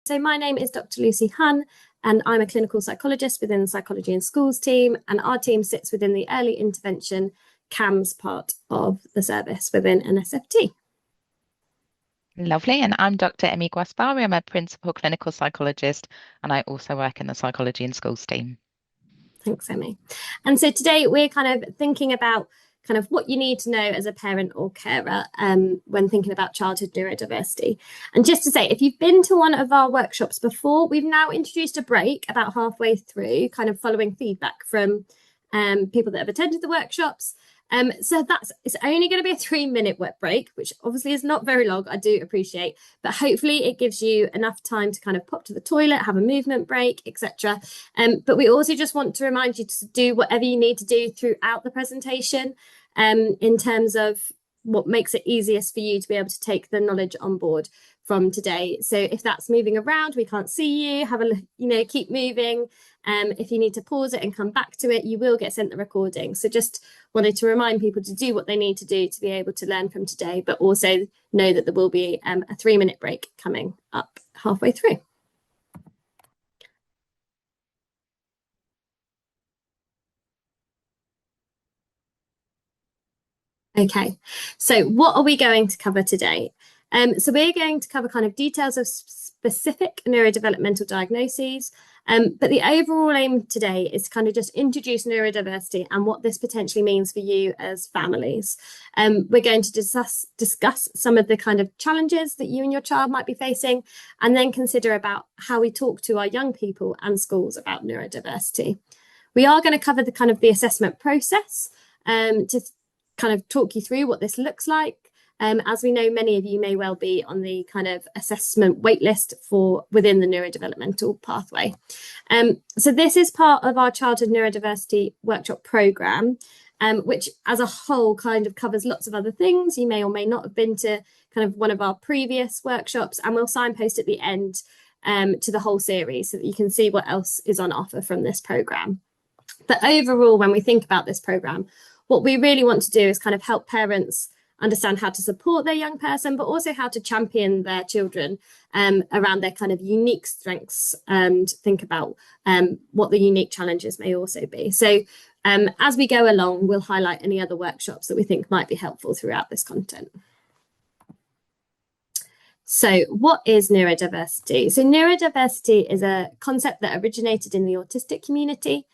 So my name is Dr Lucy Hunn, and I'm a clinical psychologist within the Psychology in Schools team, and our team sits within the early intervention CAMS part of the service within NSFT. Lovely. And I'm Dr Emmi Gwaspari. I'm a principal clinical psychologist, and I also work in the Psychology in Schools team. Thanks, Emmi. And so today we're kind of thinking about kind of what you need to know as a parent or carer when thinking about childhood neurodiversity. And just to say, if you've been to one of our workshops before, we've now introduced a break about halfway through, kind of following feedback from people that have attended the workshops. So it's only going to be a 3-minute break, which obviously is not very long, I do appreciate, but hopefully it gives you enough time to kind of pop to the toilet, have a movement break, etc. But we also just want to remind you to do whatever you need to do throughout the presentation in terms of what makes it easiest for you to be able to take the knowledge on board from today. So if that's moving around, we can't see you, have a keep moving. If you need to pause it and come back to it, you will get sent the recording. So just wanted to remind people to do what they need to do to be able to learn from today, but also know that there will be a 3-minute break coming up halfway through. Okay, so what are we going to cover today? So we're going to cover kind of details of specific neurodevelopmental diagnoses, but the overall aim today is to kind of just introduce neurodiversity and what this potentially means for you as families. We're going to discuss some of the kind of challenges that you and your child might be facing, and then consider about how we talk to our young people and schools about neurodiversity. We are going to cover the kind of the assessment process to kind of talk you through what this looks like. As we know, many of you may well be on the kind of assessment waitlist for within the neurodevelopmental pathway. So this is part of our childhood neurodiversity workshop programme, which as a whole kind of covers lots of other things. You may or may not have been to kind of one of our previous workshops, and we'll signpost at the end to the whole series so that you can see what else is on offer from this programme. But overall, when we think about this programme, what we really want to do is kind of help parents understand how to support their young person, but also how to champion their children around their kind of unique strengths and think about what the unique challenges may also be. So as we go along, we'll highlight any other workshops that we think might be helpful throughout this content. So what is neurodiversity? So neurodiversity is a concept that originated in the autistic community.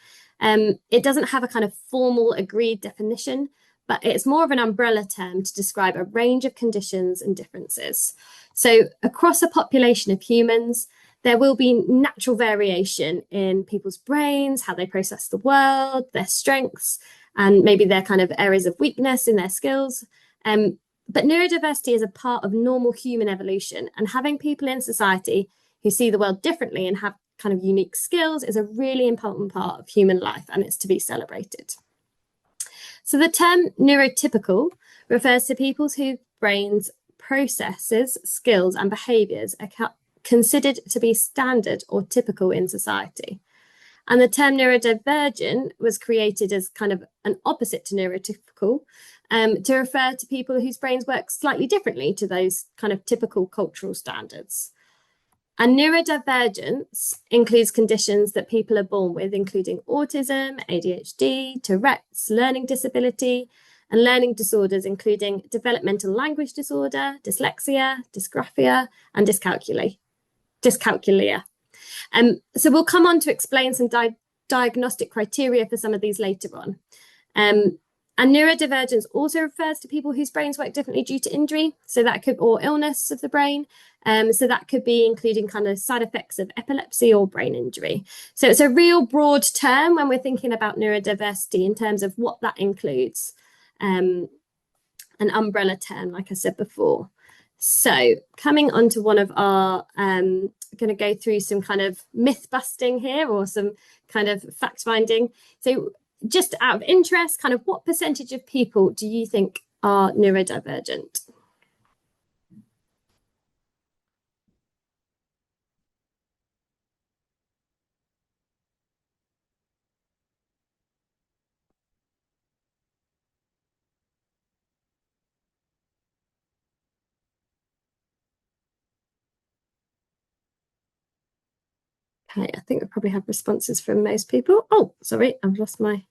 It doesn't have a kind of formal agreed definition, but it's more of an umbrella term to describe a range of conditions and differences. So across a population of humans, there will be natural variation in people's brains, how they process the world, their strengths, and maybe their kind of areas of weakness in their skills. But neurodiversity is a part of normal human evolution, and having people in society who see the world differently and have kind of unique skills is a really important part of human life, and it's to be celebrated. So the term neurotypical refers to people whose brains, processes, skills and behaviours are considered to be standard or typical in society. And the term neurodivergent was created as kind of an opposite to neurotypical to refer to people whose brains work slightly differently to those kind of typical cultural standards. And neurodivergence includes conditions that people are born with, including autism, ADHD, Tourette's, learning disability, and learning disorders, including developmental language disorder, dyslexia, dysgraphia, and dyscalculia. So we'll come on to explain some diagnostic criteria for some of these later on. And neurodivergence also refers to people whose brains work differently due to injury, so that could, or illness of the brain. So that could be including kind of side effects of epilepsy or brain injury. So it's a real broad term when we're thinking about neurodiversity in terms of what that includes. An umbrella term, like I said before. So coming on to one of our, going to go through some kind of myth busting here or some kind of fact finding. So just out of interest, kind of what percentage of people do you think are neurodivergent? Okay, I think we probably have responses from most people. Oh, sorry, I've lost my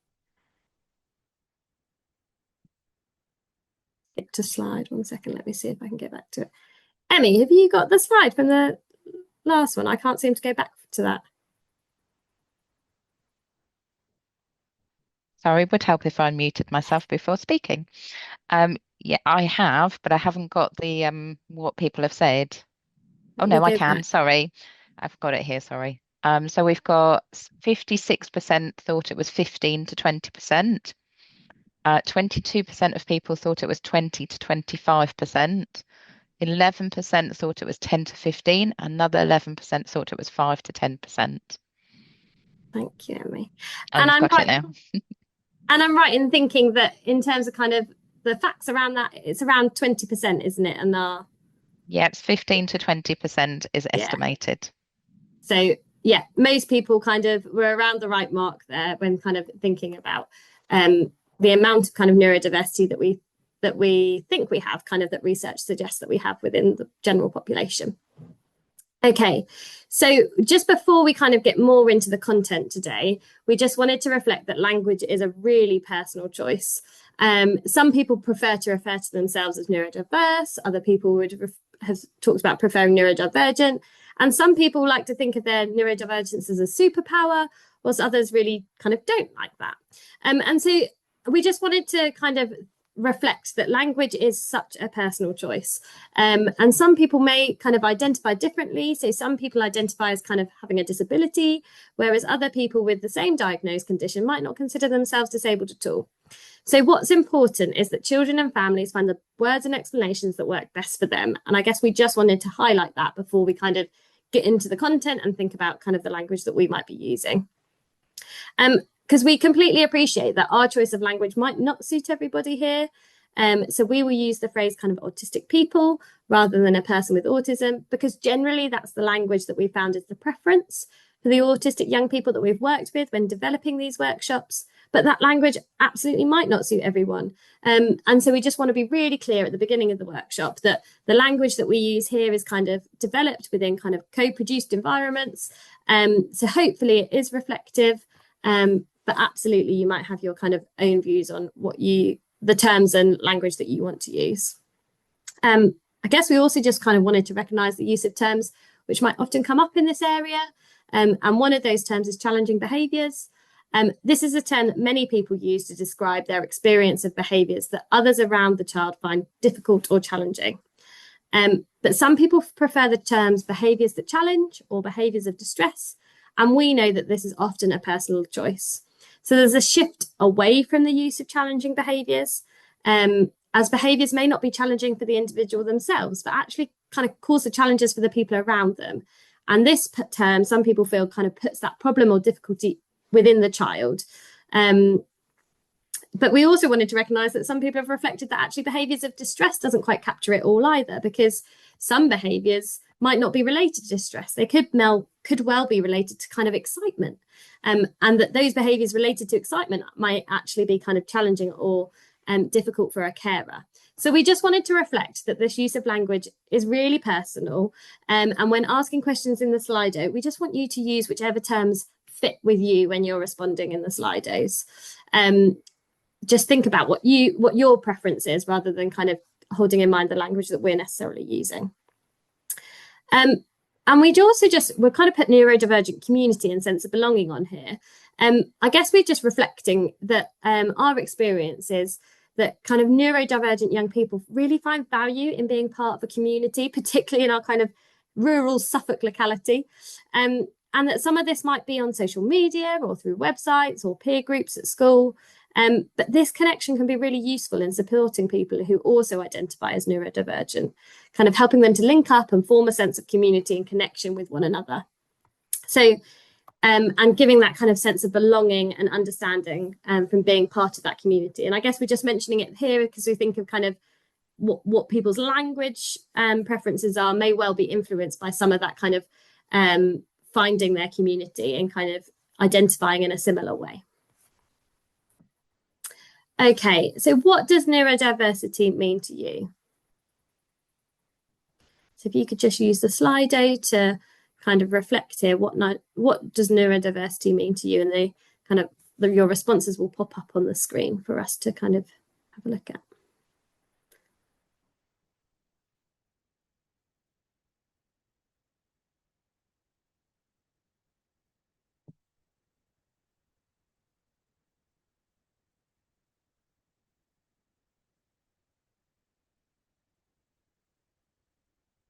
stick to slide. 1 second, let me see if I can get back to it. Emmy, have you got the slide from the last one? I can't seem to go back to that. Sorry, would help if I muted myself before speaking. Yeah, I have, but I haven't got the what people have said. Oh no, I can. Sorry, I've got it here. Sorry. So we've got 56% thought it was 15 to 20%. 22% of people thought it was 20 to 25%. 11% thought it was 10 to 15. Another 11% thought it was 5 to 10%. Thank you, Emmy. Oh, you've got it now. And I'm right in thinking that in terms of kind of the facts around that, it's around 20%, isn't it? And yeah, it's 15 to 20% is estimated. So yeah, most people kind of were around the right mark there when kind of thinking about the amount of kind of neurodiversity that we think we have, kind of that research suggests that we have within the general population. Okay, so just before we kind of get more into the content today, we just wanted to reflect that language is a really personal choice. Some people prefer to refer to themselves as neurodiverse, other people would have talked about preferring neurodivergent, and some people like to think of their neurodivergence as a superpower, whilst others really kind of don't like that. And so we just wanted to kind of reflect that language is such a personal choice. And some people may kind of identify differently. So some people identify as kind of having a disability, whereas other people with the same diagnosed condition might not consider themselves disabled at all. So what's important is that children and families find the words and explanations that work best for them. And I guess we just wanted to highlight that before we kind of get into the content and think about kind of the language that we might be using. Because we completely appreciate that our choice of language might not suit everybody here. So we will use the phrase kind of autistic people rather than a person with autism, because generally that's the language that we found is the preference for the autistic young people that we've worked with when developing these workshops. But that language absolutely might not suit everyone. And so we just want to be really clear at the beginning of the workshop that the language that we use here is kind of developed within kind of co-produced environments. So hopefully it is reflective. But absolutely, you might have your kind of own views on the terms and language that you want to use. I guess we also just kind of wanted to recognise the use of terms which might often come up in this area. And one of those terms is challenging behaviours. This is a term that many people use to describe their experience of behaviours that others around the child find difficult or challenging. But some people prefer the terms behaviours that challenge or behaviours of distress. And we know that this is often a personal choice. So there's a shift away from the use of challenging behaviours, as behaviours may not be challenging for the individual themselves, but actually kind of cause the challenges for the people around them. And this term, some people feel kind of puts that problem or difficulty within the child. But we also wanted to recognise that some people have reflected that actually behaviours of distress doesn't quite capture it all either, because some behaviours might not be related to distress. They could well be related to kind of excitement, and that those behaviours related to excitement might actually be kind of challenging or difficult for a carer. So we just wanted to reflect that this use of language is really personal. And when asking questions in the Slido, we just want you to use whichever terms fit with you when you're responding in the Slidos. Just think about what your preference is rather than kind of holding in mind the language that we're necessarily using. And we'd also we're kind of put neurodivergent community and sense of belonging on here. I guess we're just reflecting that our experience is that kind of neurodivergent young people really find value in being part of a community, particularly in our kind of rural Suffolk locality. And that some of this might be on social media or through websites or peer groups at school. But this connection can be really useful in supporting people who also identify as neurodivergent, kind of helping them to link up and form a sense of community and connection with one another. So, and giving that kind of sense of belonging and understanding from being part of that community. And I guess we're just mentioning it here because we think of kind of what people's language preferences are may well be influenced by some of that kind of finding their community and kind of identifying in a similar way. Okay, so what does neurodiversity mean to you? So if you could just use the Slido to kind of reflect here, what does neurodiversity mean to you? And they kind of your responses will pop up on the screen for us to kind of have a look at.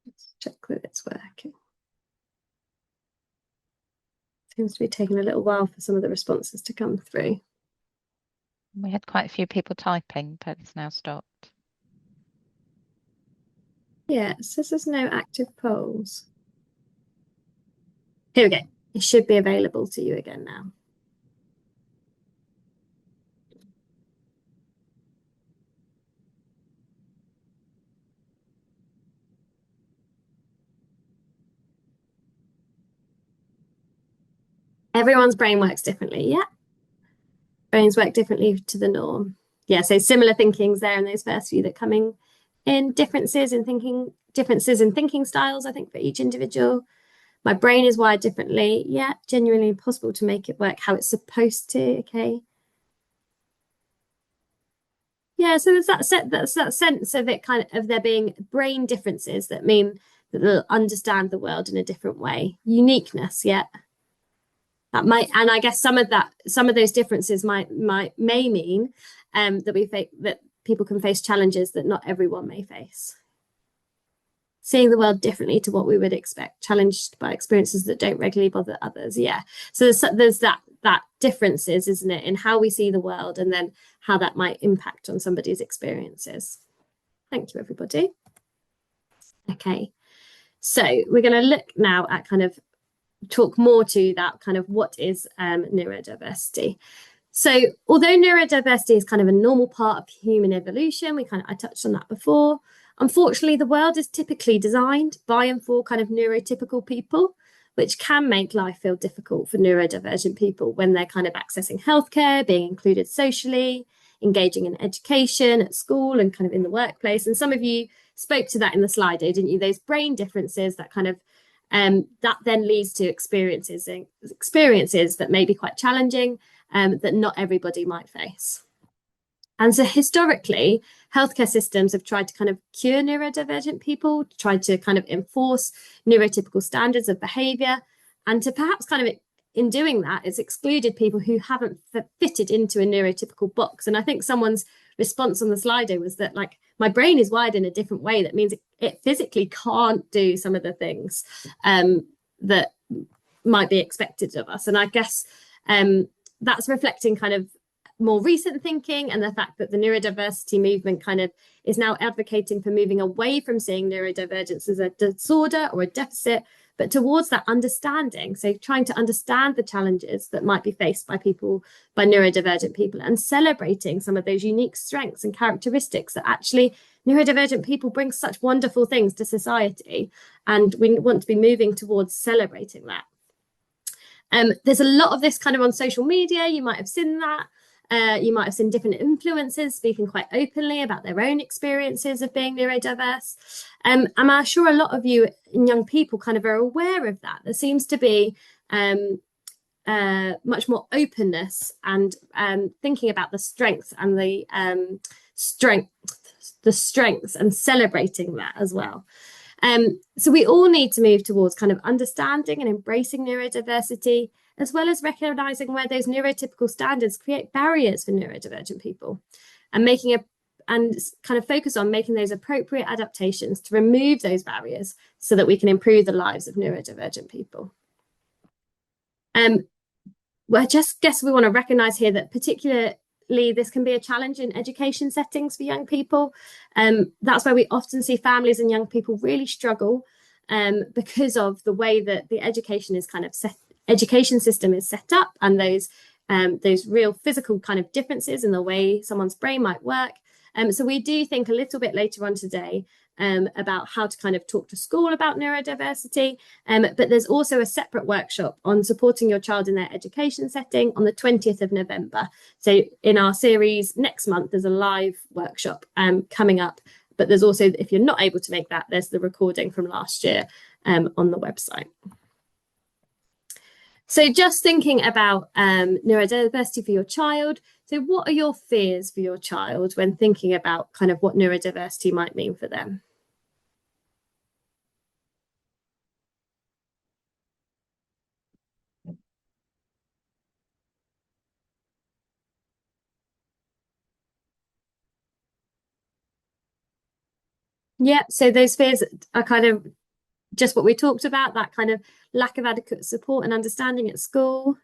Let's check that it's working. Seems to be taking a little while for some of the responses to come through. We had quite a few people typing, but it's now stopped. Yeah, it says there's no active polls. Here we go. It should be available to you again now. Everyone's brain works differently, yeah. Brains work differently to the norm. Yeah, so similar thinkings there in those first few that coming in, differences in thinking styles, I think, for each individual. My brain is wired differently. Yeah, genuinely impossible to make it work how it's supposed to, okay. Yeah, so there's that sense of it kind of there being brain differences that mean that they'll understand the world in a different way. Uniqueness, yeah. That might, and I guess some of those differences may mean that people can face challenges that not everyone may face. Seeing the world differently to what we would expect, challenged by experiences that don't regularly bother others. Yeah. So there's that differences, isn't it, in how we see the world and then how that might impact on somebody's experiences. Thank you, everybody. Okay. So we're going to look now at kind of talk more to that kind of what is neurodiversity. So although neurodiversity is kind of a normal part of human evolution, I touched on that before. Unfortunately, the world is typically designed by and for kind of neurotypical people, which can make life feel difficult for neurodivergent people when they're kind of accessing healthcare, being included socially, engaging in education at school and kind of in the workplace. And some of you spoke to that in the slide, didn't you? Those brain differences that kind of that then leads to experiences that may be quite challenging, that not everybody might face. And so historically, healthcare systems have tried to kind of cure neurodivergent people, tried to kind of enforce neurotypical standards of behaviour, and to perhaps kind of, in doing that, it's excluded people who haven't fitted into a neurotypical box. And I think someone's response on the Slido was that, like, my brain is wired in a different way. That means it physically can't do some of the things that might be expected of us. And I guess that's reflecting kind of more recent thinking and the fact that the neurodiversity movement kind of is now advocating for moving away from seeing neurodivergence as a disorder or a deficit, but towards that understanding. So trying to understand the challenges that might be faced by neurodivergent people, and celebrating some of those unique strengths and characteristics that actually neurodivergent people bring such wonderful things to society. And we want to be moving towards celebrating that. There's a lot of this kind of on social media. You might have seen that. You might have seen different influencers speaking quite openly about their own experiences of being neurodiverse. And I'm sure a lot of you young people kind of are aware of that. There seems to be much more openness and thinking about the strengths and the strengths and celebrating that as well. So we all need to move towards kind of understanding and embracing neurodiversity, as well as recognizing where those neurotypical standards create barriers for neurodivergent people, and kind of focus on making those appropriate adaptations to remove those barriers so that we can improve the lives of neurodivergent people. Well, I just guess we want to recognize here that particularly this can be a challenge in education settings for young people. That's where we often see families and young people really struggle because of the way that the education system is set up, and those real physical kind of differences in the way someone's brain might work. So we do think a little bit later on today about how to kind of talk to school about neurodiversity, but there's also a separate workshop on supporting your child in their education setting on the 20th of November. So in our series next month, there's a live workshop coming up, but there's also, if you're not able to make that, there's the recording from last year on the website. So just thinking about neurodiversity for your child. So what are your fears for your child when thinking about kind of what neurodiversity might mean for them? Yeah, so those fears are kind of just what we talked about, that kind of lack of adequate support and understanding at school.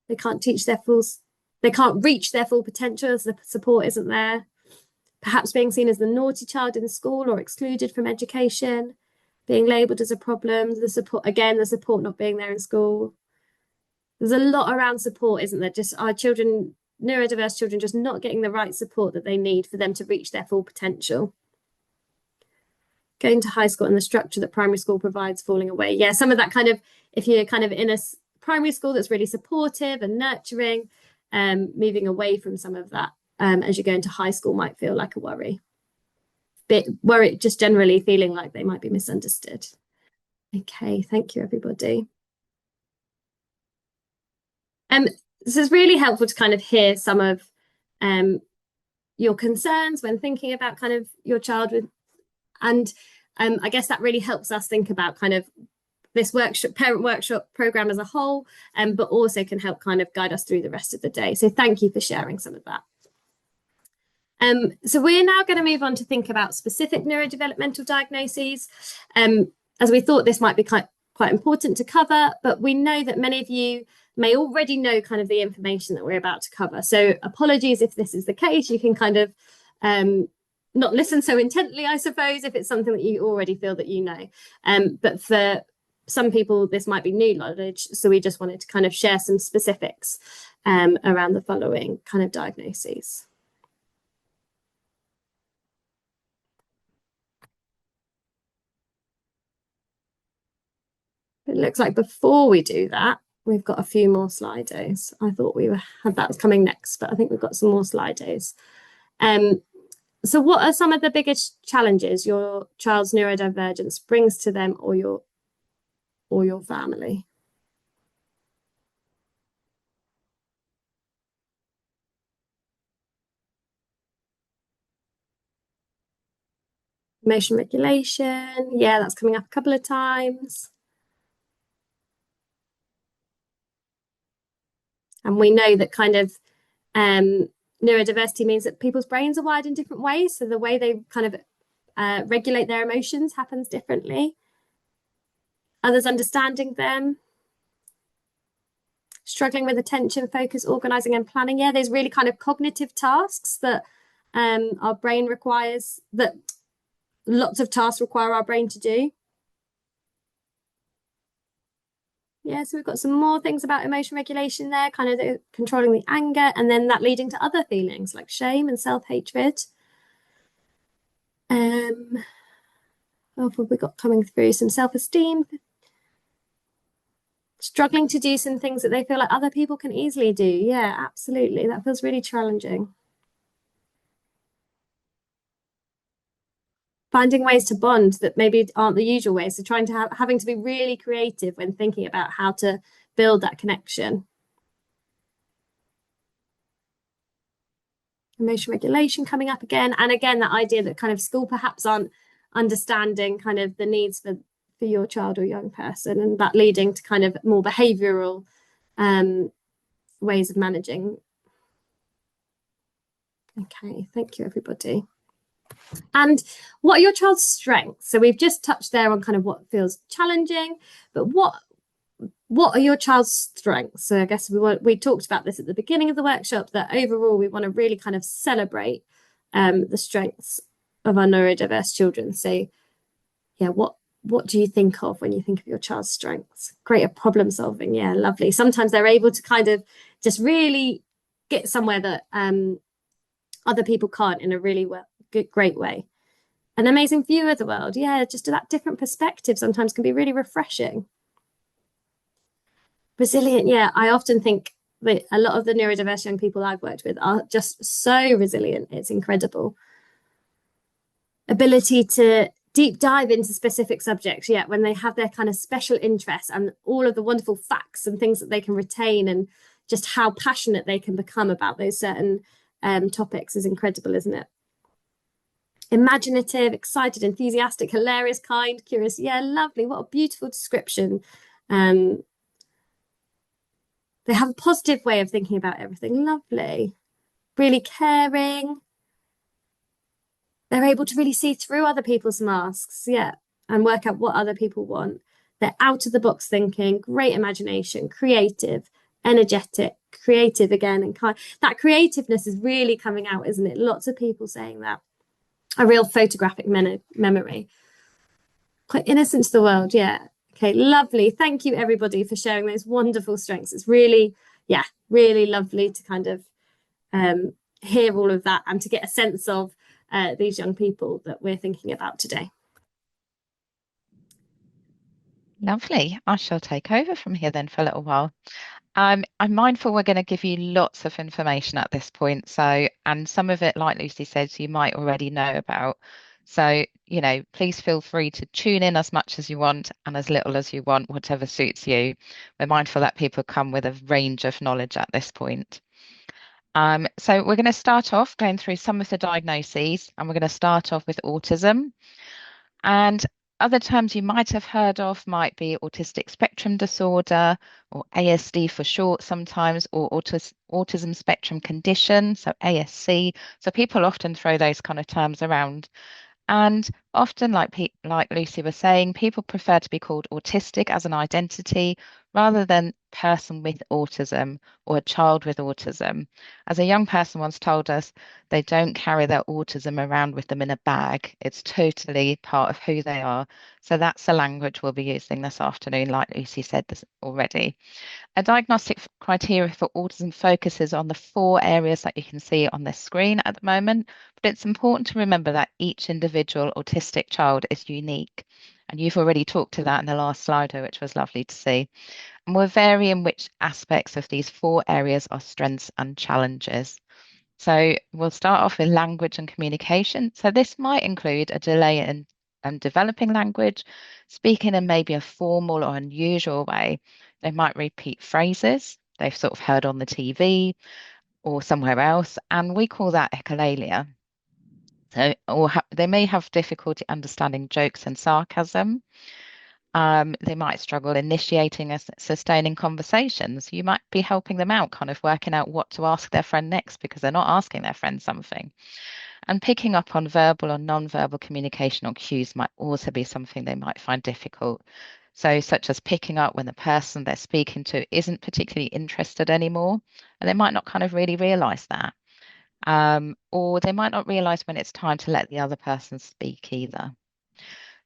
They can't they can't reach their full potential as the support isn't there. Perhaps being seen as the naughty child in school or excluded from education, being labelled as a problem, the support not being there in school. There's a lot around support, isn't there? Just our children, neurodiverse children, just not getting the right support that they need for them to reach their full potential. Going to high school and the structure that primary school provides falling away. Yeah, some of that kind of, if you're kind of in a primary school that's really supportive and nurturing, moving away from some of that as you go into high school might feel like a worry. Worry, just generally feeling like they might be misunderstood. Okay, thank you, everybody. This is really helpful to kind of hear some of your concerns when thinking about kind of your child with, and I guess that really helps us think about kind of this parent workshop program as a whole, but also can help kind of guide us through the rest of the day. So thank you for sharing some of that. So we're now going to move on to think about specific neurodevelopmental diagnoses. As we thought this might be quite important to cover, but we know that many of you may already know kind of the information that we're about to cover. So apologies if this is the case. You can kind of not listen so intently, I suppose, if it's something that you already feel that you know. But for some people, this might be new knowledge. So we just wanted to kind of share some specifics around the following kind of diagnoses. It looks like before we do that, we've got a few more Slidos. I thought had that was coming next, but I think we've got some more Slidos. So what are some of the biggest challenges your child's neurodivergence brings to them or your family? Emotion regulation, yeah, that's coming up a couple of times. And we know that kind of neurodiversity means that people's brains are wired in different ways. So the way they kind of regulate their emotions happens differently. Others understanding them. Struggling with attention, focus, organizing and planning. Yeah, there's really kind of cognitive tasks that our brain requires, that lots of tasks require our brain to do. Yeah, so we've got some more things about emotion regulation there, kind of controlling the anger, and then that leading to other feelings like shame and self-hatred. What have we got coming through? Some self-esteem. Struggling to do some things that they feel like other people can easily do. Yeah, absolutely. That feels really challenging. Finding ways to bond that maybe aren't the usual ways. So trying to having to be really creative when thinking about how to build that connection. Emotion regulation coming up again. And again, that idea that kind of school perhaps aren't understanding kind of the needs for your child or young person, and that leading to kind of more behavioural ways of managing. Okay, thank you, everybody. And what are your child's strengths? So we've just touched there on kind of what feels challenging, but what are your child's strengths? So I guess we talked about this at the beginning of the workshop, that overall we want to really kind of celebrate the strengths of our neurodiverse children. So yeah, what do you think of when you think of your child's strengths? Great at problem solving. Yeah, lovely. Sometimes they're able to kind of just really get somewhere that other people can't in a really great way. An amazing view of the world. Yeah, just that different perspective sometimes can be really refreshing. Resilient. Yeah, I often think that a lot of the neurodiverse young people I've worked with are just so resilient. It's incredible. Ability to deep dive into specific subjects, yet when they have their kind of special interests and all of the wonderful facts and things that they can retain, and just how passionate they can become about those certain topics is incredible, isn't it? Imaginative, excited, enthusiastic, hilarious, kind, curious. Yeah, lovely. What a beautiful description. They have a positive way of thinking about everything. Lovely. Really caring. They're able to really see through other people's masks, yeah, and work out what other people want. They're out of the box thinking, great imagination, creative, energetic, creative again, and kind. That creativeness is really coming out, isn't it? Lots of people saying that. A real photographic memory. Quite innocent to the world, yeah. Okay, lovely. Thank you, everybody, for sharing those wonderful strengths. It's really, yeah, really lovely to kind of hear all of that and to get a sense of these young people that we're thinking about today. Lovely. I shall take over from here then for a little while. I'm mindful we're going to give you lots of information at this point. So, and some of it, like Lucy says, you might already know about. So, please feel free to tune in as much as you want and as little as you want, whatever suits you. We're mindful that people come with a range of knowledge at this point. So we're going to start off going through some of the diagnoses, and we're going to start off with autism. And other terms you might have heard of might be autistic spectrum disorder, or ASD for short sometimes, or autism spectrum condition, so ASC. So people often throw those kind of terms around. And often, like Lucy was saying, people prefer to be called autistic as an identity rather than person with autism or a child with autism. As a young person once told us, they don't carry their autism around with them in a bag. It's totally part of who they are. So that's the language we'll be using this afternoon, like Lucy said this already. A diagnostic criteria for autism focuses on the 4 areas that you can see on this screen at the moment, but it's important to remember that each individual autistic child is unique. And you've already talked to that in the last slide, which was lovely to see. And we'll vary in which aspects of these 4 areas are strengths and challenges. So we'll start off with language and communication. So this might include a delay in developing language, speaking in maybe a formal or unusual way. They might repeat phrases they've sort of heard on the TV or somewhere else, and we call that echolalia. So, they may have difficulty understanding jokes and sarcasm. They might struggle initiating and sustaining conversations. You might be helping them out, kind of working out what to ask their friend next because they're not asking their friend something. And picking up on verbal or non-verbal communication or cues might also be something they might find difficult. So, such as picking up when the person they're speaking to isn't particularly interested anymore, and they might not kind of really realize that. Or they might not realize when it's time to let the other person speak either.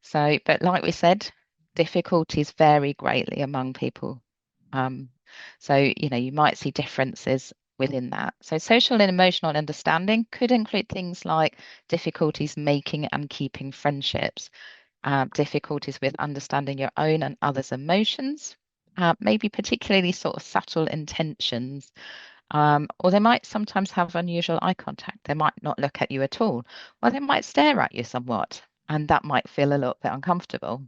So, but like we said, difficulties vary greatly among people. So, you might see differences within that. So, social and emotional understanding could include things like difficulties making and keeping friendships, difficulties with understanding your own and others' emotions, maybe particularly sort of subtle intentions. Or they might sometimes have unusual eye contact. They might not look at you at all, or they might stare at you somewhat, and that might feel a little bit uncomfortable.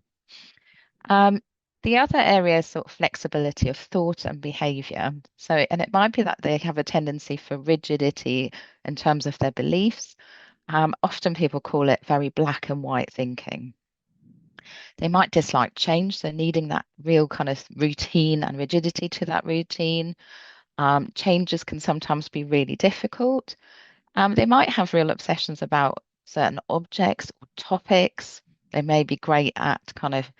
The other area is sort of flexibility of thought and behavior. So, and it might be that they have a tendency for rigidity in terms of their beliefs. Often people call it very black and white thinking. They might dislike change, so needing that real kind of routine and rigidity to that routine. Changes can sometimes be really difficult. They might have real obsessions about certain objects or topics. They may be great at kind of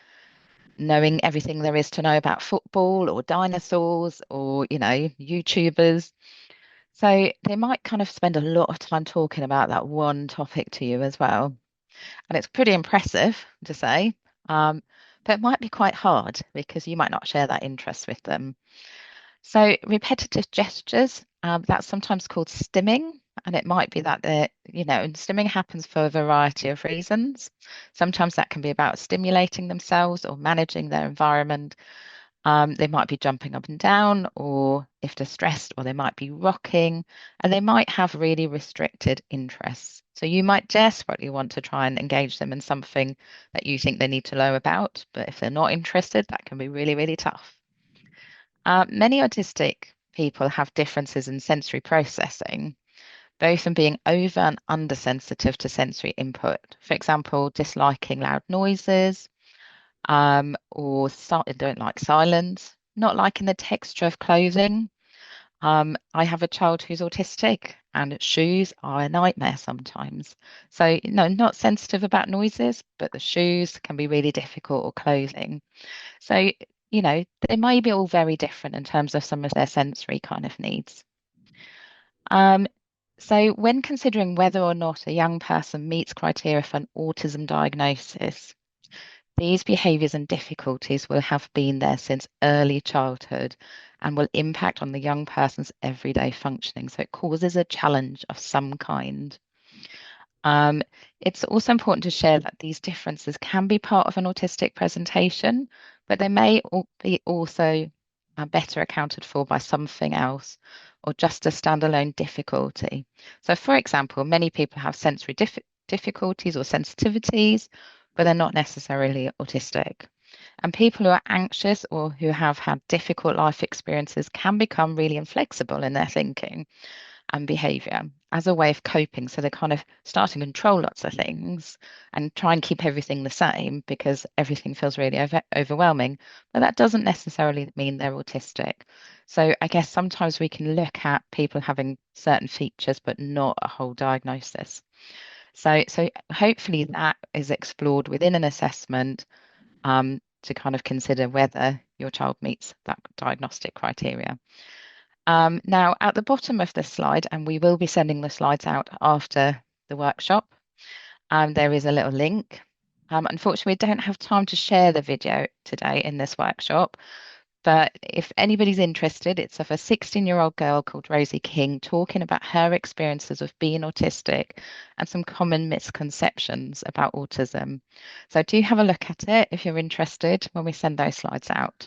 knowing everything there is to know about football or dinosaurs or, YouTubers. So they might kind of spend a lot of time talking about that one topic to you as well. And it's pretty impressive to say, but it might be quite hard because you might not share that interest with them. So repetitive gestures, that's sometimes called stimming, and it might be that and stimming happens for a variety of reasons. Sometimes that can be about stimulating themselves or managing their environment. They might be jumping up and down, or if they're stressed, or they might be rocking, and they might have really restricted interests. So you might desperately want to try and engage them in something that you think they need to know about, but if they're not interested, that can be really, really tough. Many autistic people have differences in sensory processing, both in being over and undersensitive to sensory input. For example, disliking loud noises, or don't like silence, not liking the texture of clothing. I have a child who's autistic, and shoes are a nightmare sometimes. So, not sensitive about noises, but the shoes can be really difficult, or clothing. So, they may be all very different in terms of some of their sensory kind of needs. Um, so, when considering whether or not a young person meets criteria for an autism diagnosis, these behaviors and difficulties will have been there since early childhood and will impact on the young person's everyday functioning. So it causes a challenge of some kind. It's also important to share that these differences can be part of an autistic presentation, but they may be also better accounted for by something else or just a standalone difficulty. So, for example, many people have sensory difficulties or sensitivities, but they're not necessarily autistic. And people who are anxious or who have had difficult life experiences can become really inflexible in their thinking and behavior as a way of coping. So they're kind of starting to control lots of things and try and keep everything the same because everything feels really overwhelming. But that doesn't necessarily mean they're autistic. So I guess sometimes we can look at people having certain features, but not a whole diagnosis. So hopefully that is explored within an assessment, to kind of consider whether your child meets that diagnostic criteria. Now, at the bottom of this slide, and we will be sending the slides out after the workshop, there is a little link. Unfortunately, we don't have time to share the video today in this workshop, but if anybody's interested, it's of a 16-year-old girl called Rosie King talking about her experiences of being autistic and some common misconceptions about autism. So do have a look at it if you're interested when we send those slides out.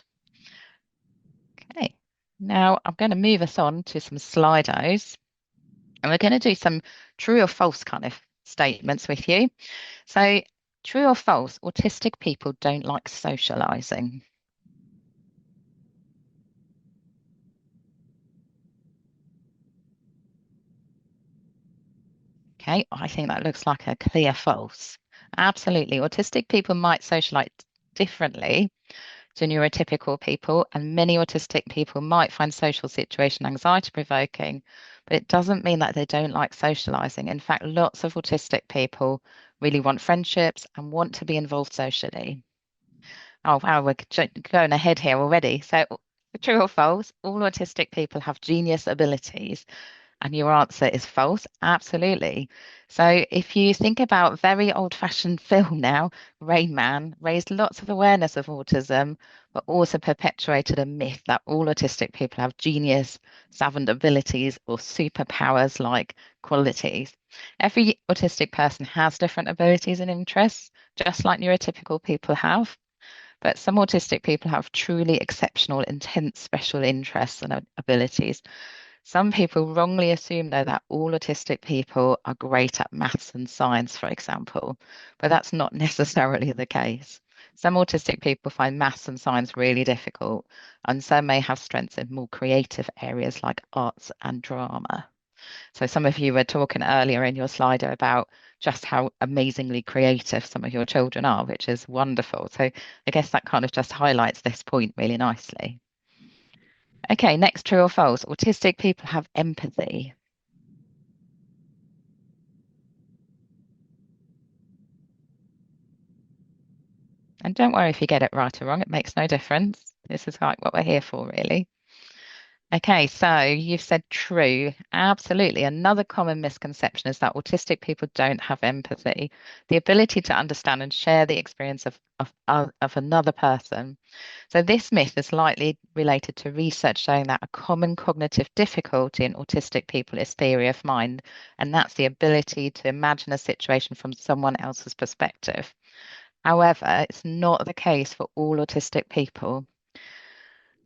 Okay, now I'm going to move us on to some Slidos, and we're going to do some true or false kind of statements with you. So, true or false, autistic people don't like socializing. Okay, I think that looks like a clear false. Absolutely. Autistic people might socialize differently to neurotypical people, and many autistic people might find social situation anxiety provoking, but it doesn't mean that they don't like socializing. In fact, lots of autistic people really want friendships and want to be involved socially. Oh, wow, we're going ahead here already. So, true or false, all autistic people have genius abilities. And your answer is false. Absolutely. So if you think about very old-fashioned film now, Rain Man raised lots of awareness of autism, but also perpetuated a myth that all autistic people have genius, savant abilities, or superpowers like qualities. Every autistic person has different abilities and interests, just like neurotypical people have. But some autistic people have truly exceptional, intense special interests and abilities. Some people wrongly assume, though, that all autistic people are great at maths and science, for example, but that's not necessarily the case. Some autistic people find maths and science really difficult, and some may have strengths in more creative areas like arts and drama. So some of you were talking earlier in your Slido about just how amazingly creative some of your children are, which is wonderful. So I guess that kind of just highlights this point really nicely. Okay, next, true or false? Autistic people have empathy. And don't worry if you get it right or wrong, it makes no difference. This is like what we're here for, really. Okay, so you've said true. Absolutely. Another common misconception is that autistic people don't have empathy, the ability to understand and share the experience of another person. So this myth is likely related to research showing that a common cognitive difficulty in autistic people is theory of mind, and that's the ability to imagine a situation from someone else's perspective. However, it's not the case for all autistic people.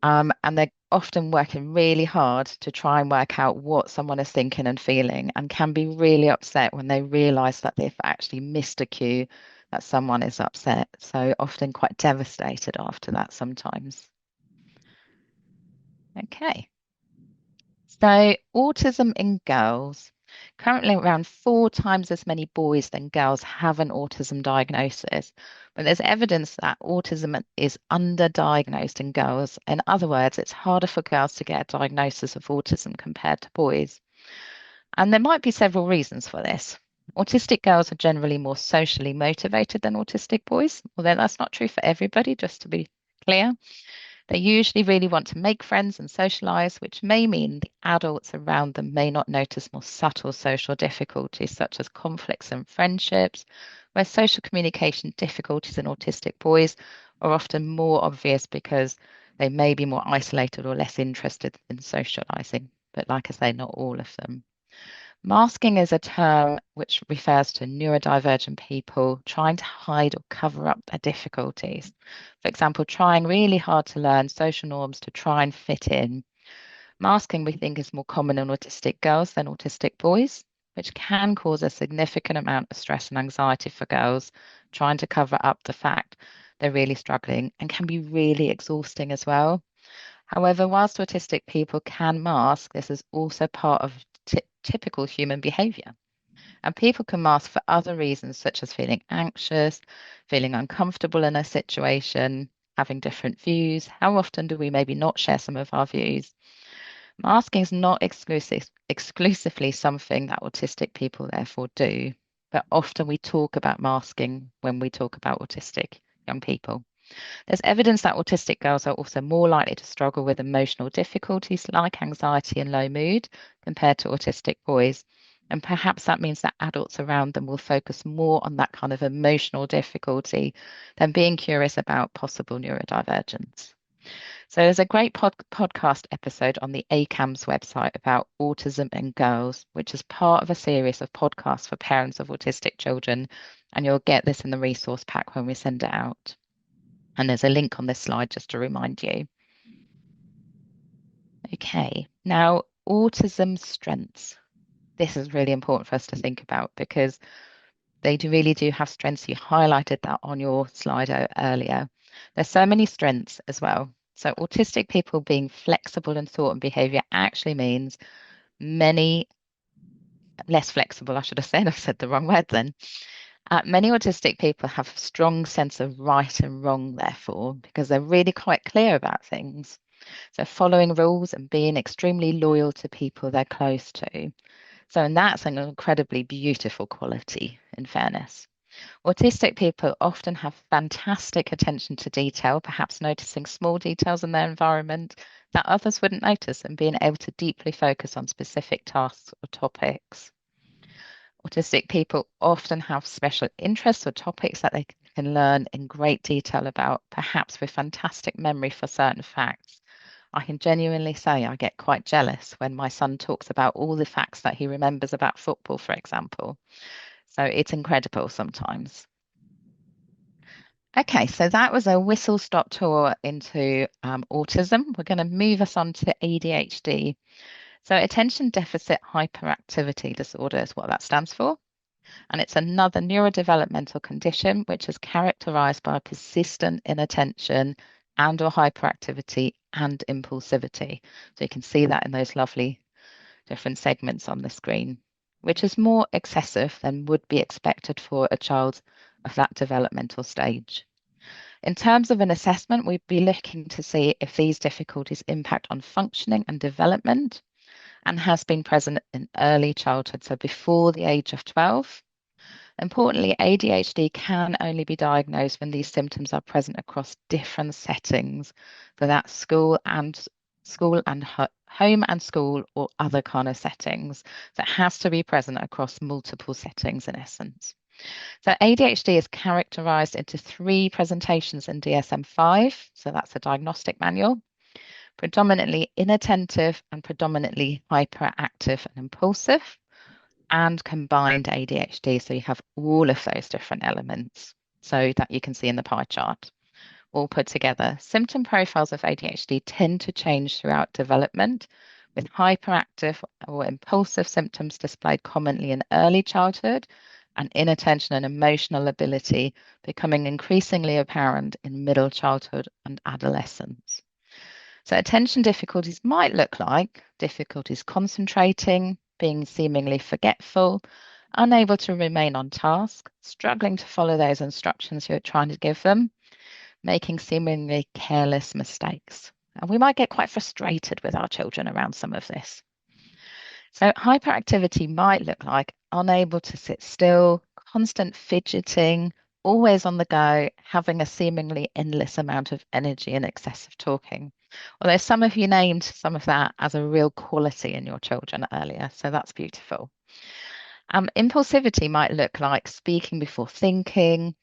And they're often working really hard to try and work out what someone is thinking and feeling, and can be really upset when they realize that they've actually missed a cue that someone is upset. So often quite devastated after that sometimes. Okay. So autism in girls. Currently, around 4 times as many boys than girls have an autism diagnosis, but there's evidence that autism is underdiagnosed in girls. In other words, it's harder for girls to get a diagnosis of autism compared to boys. And there might be several reasons for this. Autistic girls are generally more socially motivated than autistic boys, although that's not true for everybody, just to be clear. They usually really want to make friends and socialize, which may mean the adults around them may not notice more subtle social difficulties, such as conflicts in friendships, where social communication difficulties in autistic boys are often more obvious because they may be more isolated or less interested in socializing. But like I say, not all of them. Masking is a term which refers to neurodivergent people trying to hide or cover up their difficulties. For example, trying really hard to learn social norms to try and fit in. Masking, we think, is more common in autistic girls than autistic boys, which can cause a significant amount of stress and anxiety for girls trying to cover up the fact they're really struggling, and can be really exhausting as well. However, whilst autistic people can mask, this is also part of typical human behavior. And people can mask for other reasons, such as feeling anxious, feeling uncomfortable in a situation, having different views. How often do we maybe not share some of our views? Masking is not exclusively something that autistic people therefore do, but often we talk about masking when we talk about autistic young people. There's evidence that autistic girls are also more likely to struggle with emotional difficulties like anxiety and low mood compared to autistic boys. And perhaps that means that adults around them will focus more on that kind of emotional difficulty than being curious about possible neurodivergence. So there's a great podcast episode on the ACAMS website about autism in girls, which is part of a series of podcasts for parents of autistic children. And you'll get this in the resource pack when we send it out. And there's a link on this slide just to remind you. Okay, now autism strengths. This is really important for us to think about because they really do have strengths. You highlighted that on your slide earlier. There's so many strengths as well. So autistic people being flexible in thought and behavior actually means less flexible, I should have said. I've said the wrong word then. Many autistic people have a strong sense of right and wrong, therefore, because they're really quite clear about things. So following rules and being extremely loyal to people they're close to. So, and that's an incredibly beautiful quality, in fairness. Autistic people often have fantastic attention to detail, perhaps noticing small details in their environment that others wouldn't notice, and being able to deeply focus on specific tasks or topics. Autistic people often have special interests or topics that they can learn in great detail about, perhaps with fantastic memory for certain facts. I can genuinely say I get quite jealous when my son talks about all the facts that he remembers about football, for example. So it's incredible sometimes. Okay, so that was a whistle-stop tour into autism. We're going to move us on to ADHD. So attention deficit hyperactivity disorder is what that stands for. And it's another neurodevelopmental condition which is characterized by persistent inattention and or hyperactivity and impulsivity. So you can see that in those lovely different segments on the screen, which is more excessive than would be expected for a child of that developmental stage. In terms of an assessment, we'd be looking to see if these difficulties impact on functioning and development and has been present in early childhood, so before the age of 12. Importantly, ADHD can only be diagnosed when these symptoms are present across different settings. So that's home and school or other kind of settings. So it has to be present across multiple settings in essence. So ADHD is characterized into 3 presentations in DSM-5. So that's a diagnostic manual. Predominantly inattentive and predominantly hyperactive and impulsive, and combined ADHD. So you have all of those different elements so that you can see in the pie chart. all put together. Symptom profiles of ADHD tend to change throughout development, with hyperactive or impulsive symptoms displayed commonly in early childhood and inattention and emotional ability becoming increasingly apparent in middle childhood and adolescence. So attention difficulties might look like difficulties concentrating, being seemingly forgetful, unable to remain on task, struggling to follow those instructions you're trying to give them, making seemingly careless mistakes. And we might get quite frustrated with our children around some of this. So hyperactivity might look like unable to sit still, constant fidgeting, always on the go, having a seemingly endless amount of energy and excessive talking. Although some of you named some of that as a real quality in your children earlier, so that's beautiful. Impulsivity might look like speaking before thinking,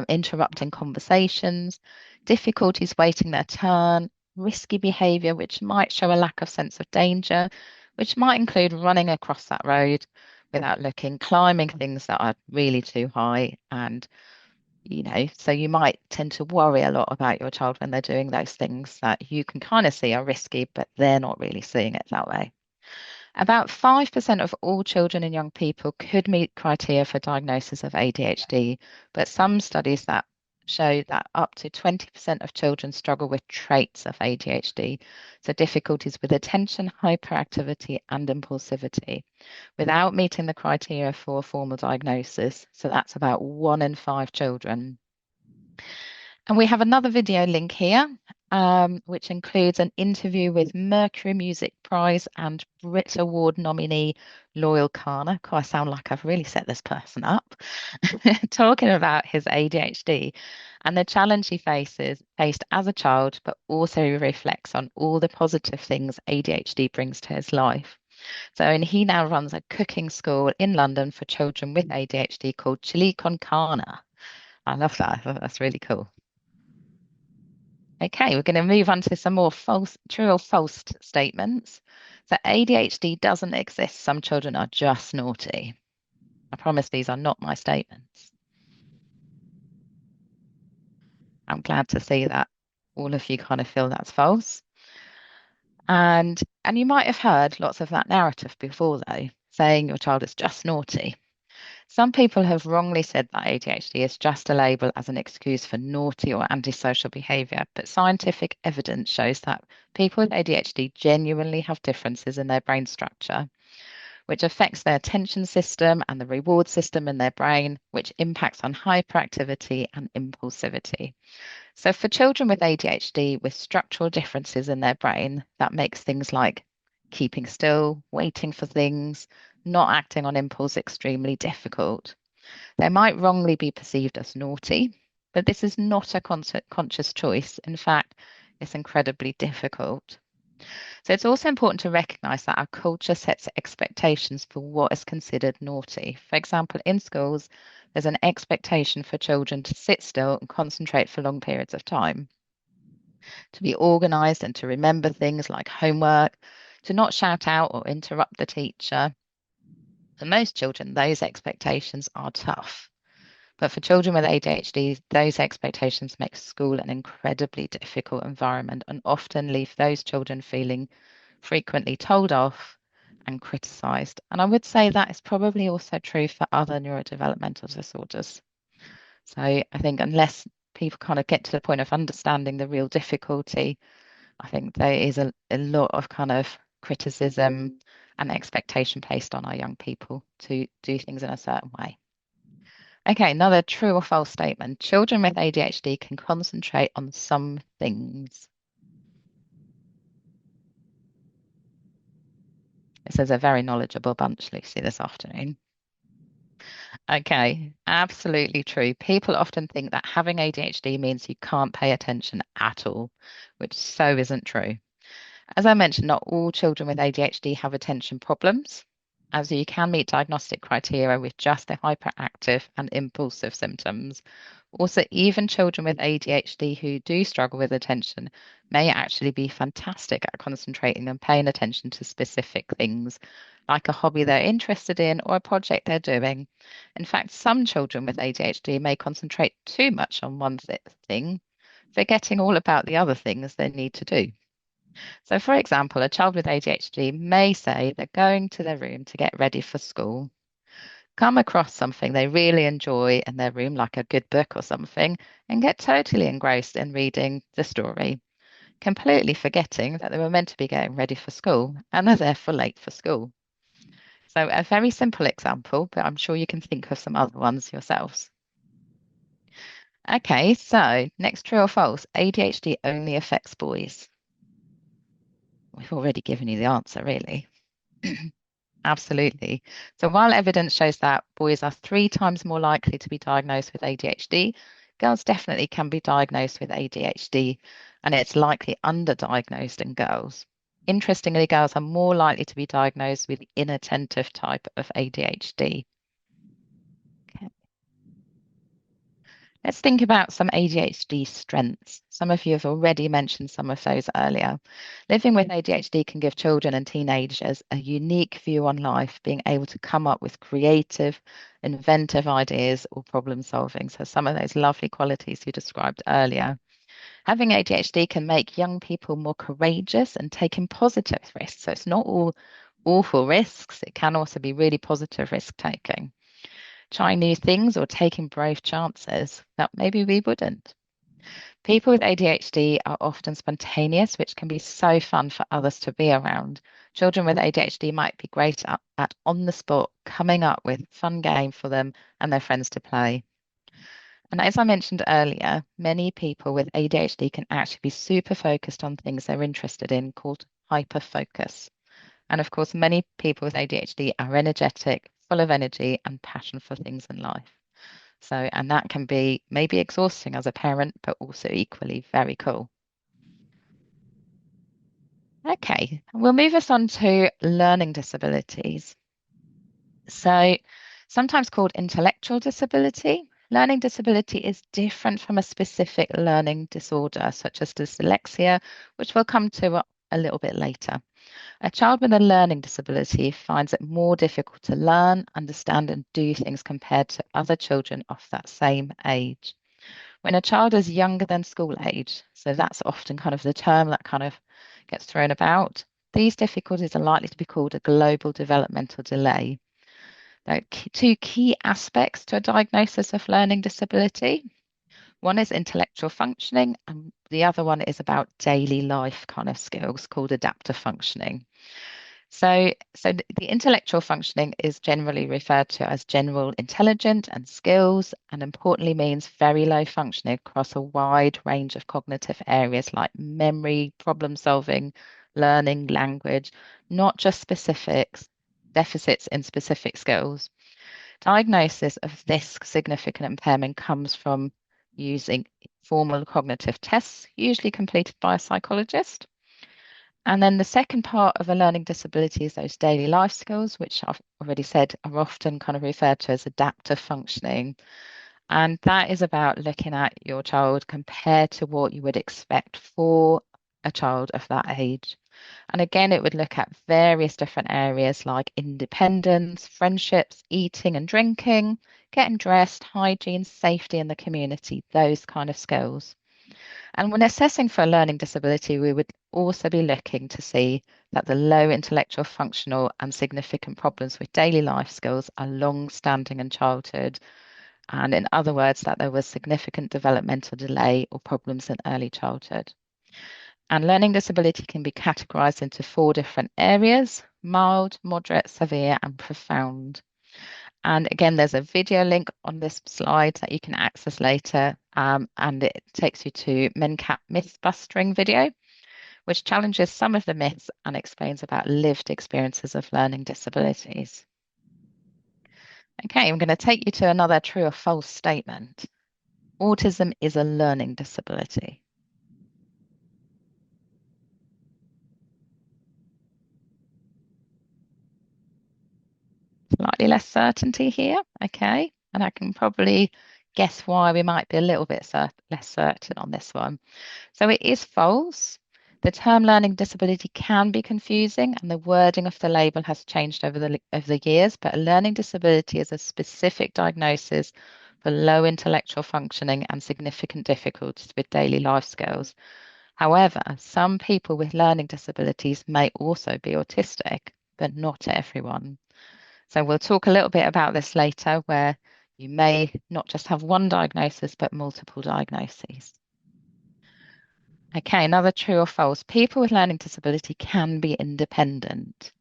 interrupting conversations, difficulties waiting their turn, risky behavior, which might show a lack of sense of danger, which might include running across that road without looking, climbing things that are really too high. And, so you might tend to worry a lot about your child when they're doing those things that you can kind of see are risky, but they're not really seeing it that way. About 5% of all children and young people could meet criteria for diagnosis of ADHD, but some studies that show that up to 20% of children struggle with traits of ADHD, so difficulties with attention, hyperactivity, and impulsivity, without meeting the criteria for a formal diagnosis. So that's about 1 in 5 children. And we have another video link here, which includes an interview with Mercury Music Prize and Brit Award nominee Loyal Kana. I sound like I've really set this person up, talking about his ADHD and the challenge he faced as a child, but also reflects on all the positive things ADHD brings to his life. And he now runs a cooking school in London for children with ADHD called Chili con Carne. I love that. That's really cool. Okay, we're going to move on to some more true or false statements. So ADHD doesn't exist. Some children are just naughty. I promise these are not my statements. I'm glad to see that all of you kind of feel that's false. And you might have heard lots of that narrative before, though, saying your child is just naughty. Some people have wrongly said that ADHD is just a label as an excuse for naughty or antisocial behavior, but scientific evidence shows that people with ADHD genuinely have differences in their brain structure, which affects their attention system and the reward system in their brain, which impacts on hyperactivity and impulsivity. So for children with ADHD with structural differences in their brain, that makes things like keeping still, waiting for things, not acting on impulse extremely difficult. They might wrongly be perceived as naughty, but this is not a conscious choice. In fact, it's incredibly difficult. So it's also important to recognize that our culture sets expectations for what is considered naughty. For example, in schools, there's an expectation for children to sit still and concentrate for long periods of time, to be organized and to remember things like homework, to not shout out or interrupt the teacher. For most children, those expectations are tough. But for children with ADHD, those expectations make school an incredibly difficult environment and often leave those children feeling frequently told off and criticized. And I would say that is probably also true for other neurodevelopmental disorders. So I think unless people kind of get to the point of understanding the real difficulty, I think there is a lot of kind of criticism and expectation placed on our young people to do things in a certain way. Okay, another true or false statement. Children with ADHD can concentrate on some things. This is a very knowledgeable bunch, Lucy, this afternoon. Okay, absolutely true. People often think that having ADHD means you can't pay attention at all, which so isn't true. As I mentioned, not all children with ADHD have attention problems, as you can meet diagnostic criteria with just the hyperactive and impulsive symptoms. Also, even children with ADHD who do struggle with attention may actually be fantastic at concentrating and paying attention to specific things, like a hobby they're interested in or a project they're doing. In fact, some children with ADHD may concentrate too much on one thing, forgetting all about the other things they need to do. So, for example, a child with ADHD may say they're going to their room to get ready for school, come across something they really enjoy in their room, like a good book or something, and get totally engrossed in reading the story, completely forgetting that they were meant to be getting ready for school and are therefore late for school. So, a very simple example, but I'm sure you can think of some other ones yourselves. Okay, so next, true or false? ADHD only affects boys. We've already given you the answer, really. Absolutely. So while evidence shows that boys are 3 times more likely to be diagnosed with ADHD, girls definitely can be diagnosed with ADHD, and it's likely underdiagnosed in girls. Interestingly, girls are more likely to be diagnosed with inattentive type of ADHD. Okay. Let's think about some ADHD strengths. Some of you have already mentioned some of those earlier. Living with ADHD can give children and teenagers a unique view on life, being able to come up with creative, inventive ideas or problem solving. So some of those lovely qualities you described earlier. Having ADHD can make young people more courageous and taking positive risks. So it's not all awful risks. It can also be really positive risk taking. Trying new things or taking brave chances that maybe we wouldn't. People with ADHD are often spontaneous, which can be so fun for others to be around. Children with ADHD might be great at on the spot coming up with fun game for them and their friends to play. And as I mentioned earlier, many people with ADHD can actually be super focused on things they're interested in, called hyperfocus. And of course, many people with ADHD are energetic, full of energy and passion for things in life. So, and that can be maybe exhausting as a parent, but also equally very cool. Okay, we'll move us on to learning disabilities. So, sometimes called intellectual disability, learning disability is different from a specific learning disorder, such as dyslexia, which we'll come to a little bit later. A child with a learning disability finds it more difficult to learn, understand, and do things compared to other children of that same age. When a child is younger than school age, so that's often kind of the term that kind of gets thrown about, these difficulties are likely to be called a global developmental delay. There are two key aspects to a diagnosis of learning disability. One is intellectual functioning, and the other one is about daily life kind of skills called adaptive functioning. So the intellectual functioning is generally referred to as general intelligence and skills, and importantly means very low functioning across a wide range of cognitive areas like memory, problem solving, learning, language, not just specifics, deficits in specific skills. Diagnosis of this significant impairment comes from using formal cognitive tests, usually completed by a psychologist. And then the second part of a learning disability is those daily life skills, which I've already said are often kind of referred to as adaptive functioning. And that is about looking at your child compared to what you would expect for a child of that age. And again, it would look at various different areas like independence, friendships, eating and drinking, getting dressed, hygiene, safety in the community, those kind of skills. And when assessing for a learning disability, we would also be looking to see that the low intellectual, functional, and significant problems with daily life skills are long-standing in childhood. And in other words, that there was significant developmental delay or problems in early childhood. And learning disability can be categorized into 4 different areas: mild, moderate, severe, and profound. And again, there's a video link on this slide that you can access later, and it takes you to MenCat myth-busting video, which challenges some of the myths and explains about lived experiences of learning disabilities. Okay, I'm going to take you to another true or false statement. Autism is a learning disability. Slightly less certainty here, okay, and I can probably guess why we might be a little bit less certain on this one. So it is false. The term learning disability can be confusing, and the wording of the label has changed over the years, but a learning disability is a specific diagnosis for low intellectual functioning and significant difficulties with daily life skills. However, some people with learning disabilities may also be autistic, but not everyone. So we'll talk a little bit about this later, where you may not just have one diagnosis, but multiple diagnoses. Okay, another true or false. People with learning disability can be independent.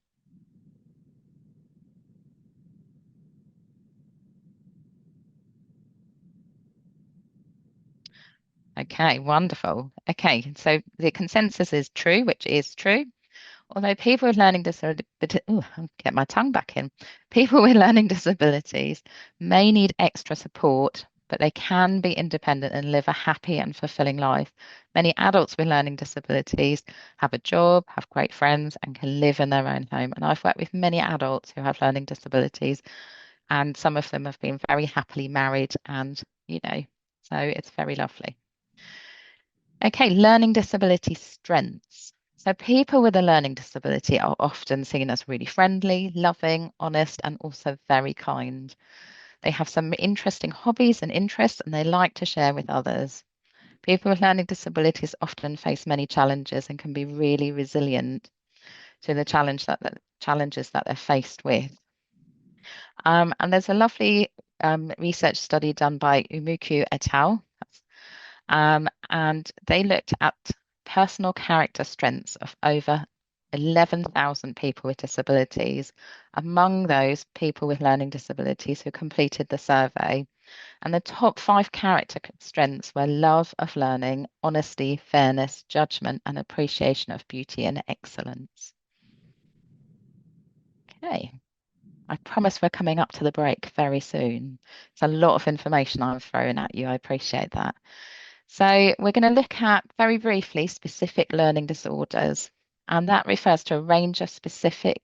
Okay, wonderful. Okay, so the consensus is true, which is true. Although people with learning disabilities, I'll get my tongue back in. People with learning disabilities may need extra support, but they can be independent and live a happy and fulfilling life. Many adults with learning disabilities have a job, have great friends, and can live in their own home. And I've worked with many adults who have learning disabilities, and some of them have been very happily married, and so it's very lovely. Okay, learning disability strengths. So people with a learning disability are often seen as really friendly, loving, honest, and also very kind. They have some interesting hobbies and interests, and they like to share with others. People with learning disabilities often face many challenges and can be really resilient to the challenges that they're faced with. And there's a lovely research study done by Umuku et al. And they looked at personal character strengths of over 11,000 people with disabilities. Among those, people with learning disabilities who completed the survey. And the top 5 character strengths were love of learning, honesty, fairness, judgment, and appreciation of beauty and excellence. Okay. I promise we're coming up to the break very soon. It's a lot of information I'm throwing at you. I appreciate that. So we're going to look at, very briefly, specific learning disorders. And that refers to a range of specific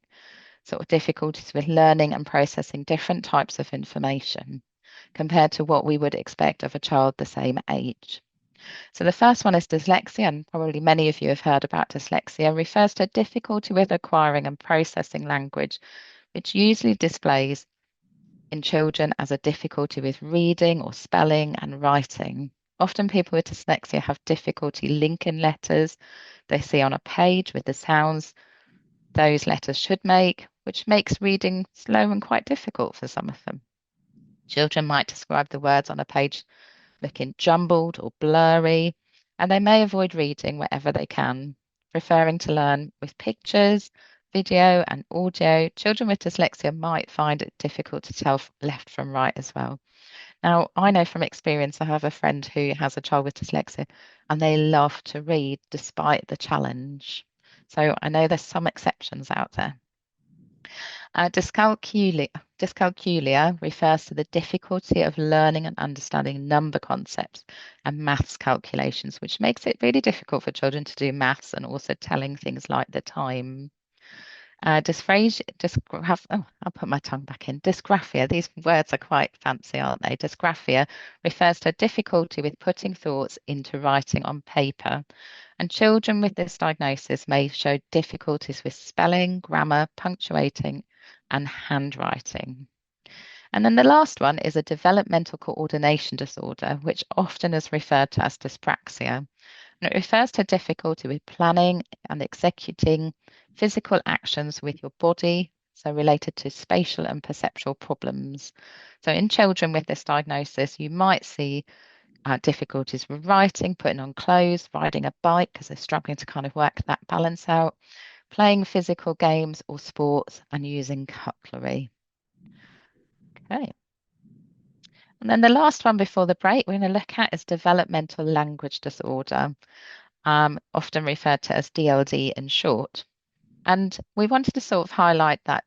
sort of difficulties with learning and processing different types of information compared to what we would expect of a child the same age. So the first one is dyslexia, and probably many of you have heard about dyslexia. Refers to difficulty with acquiring and processing language, which usually displays in children as a difficulty with reading or spelling and writing. Often people with dyslexia have difficulty linking letters they see on a page with the sounds those letters should make, which makes reading slow and quite difficult for some of them. Children might describe the words on a page looking jumbled or blurry, and they may avoid reading wherever they can, preferring to learn with pictures, video, and audio. Children with dyslexia might find it difficult to tell left from right as well. Now, I know from experience, I have a friend who has a child with dyslexia, and they love to read despite the challenge. So I know there's some exceptions out there. Dyscalculia refers to the difficulty of learning and understanding number concepts and maths calculations, which makes it really difficult for children to do maths and also telling things like the time. I'll put my tongue back in. Dysgraphia, these words are quite fancy, aren't they? Dysgraphia refers to difficulty with putting thoughts into writing on paper. And children with this diagnosis may show difficulties with spelling, grammar, punctuating, and handwriting. And then the last one is a developmental coordination disorder, which often is referred to as dyspraxia. And it refers to difficulty with planning and executing physical actions with your body, so related to spatial and perceptual problems. So in children with this diagnosis, you might see difficulties with writing, putting on clothes, riding a bike because they're struggling to kind of work that balance out, playing physical games or sports, and using cutlery. Okay. And then the last one before the break we're going to look at is developmental language disorder, often referred to as DLD in short. And we wanted to sort of highlight that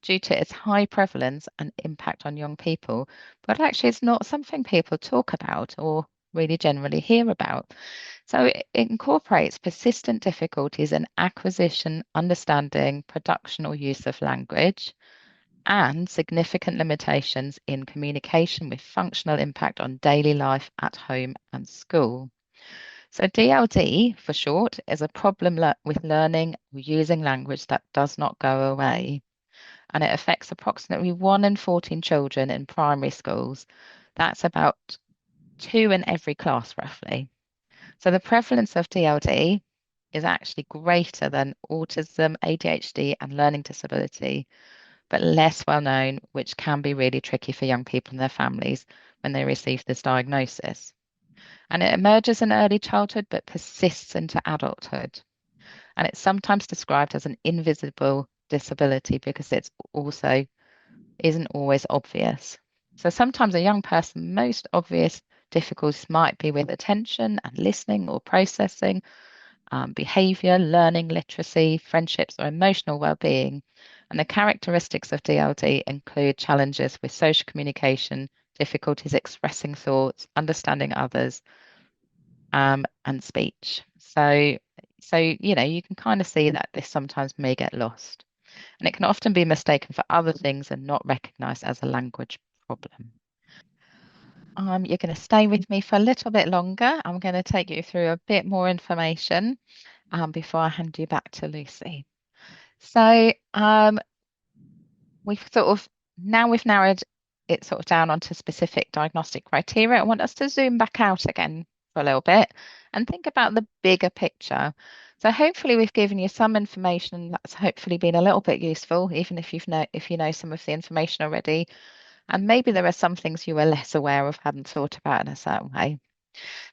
due to its high prevalence and impact on young people, but actually it's not something people talk about or really generally hear about. So it incorporates persistent difficulties in acquisition, understanding, production or use of language, and significant limitations in communication with functional impact on daily life at home and school. So DLD, for short, is a problem with learning or using language that does not go away. And it affects approximately 1 in 14 children in primary schools. That's about 2 in every class, roughly. So the prevalence of DLD is actually greater than autism, ADHD, and learning disability, but less well known, which can be really tricky for young people and their families when they receive this diagnosis. And it emerges in early childhood but persists into adulthood. And it's sometimes described as an invisible disability because it's also isn't always obvious. So sometimes a young person, most obvious difficulties might be with attention and listening or processing, behavior, learning, literacy, friendships, or emotional well-being. And the characteristics of DLD include challenges with social communication, difficulties expressing thoughts, understanding others, and speech. So you can kind of see that this sometimes may get lost, and it can often be mistaken for other things and not recognized as a language problem. You're going to stay with me for a little bit longer. I'm going to take you through a bit more information before I hand you back to Lucy. So we've narrowed it sort of down onto specific diagnostic criteria. I want us to zoom back out again for a little bit and think about the bigger picture. So hopefully we've given you some information that's hopefully been a little bit useful, even if you know some of the information already. And maybe there are some things you were less aware of, hadn't thought about in a certain way.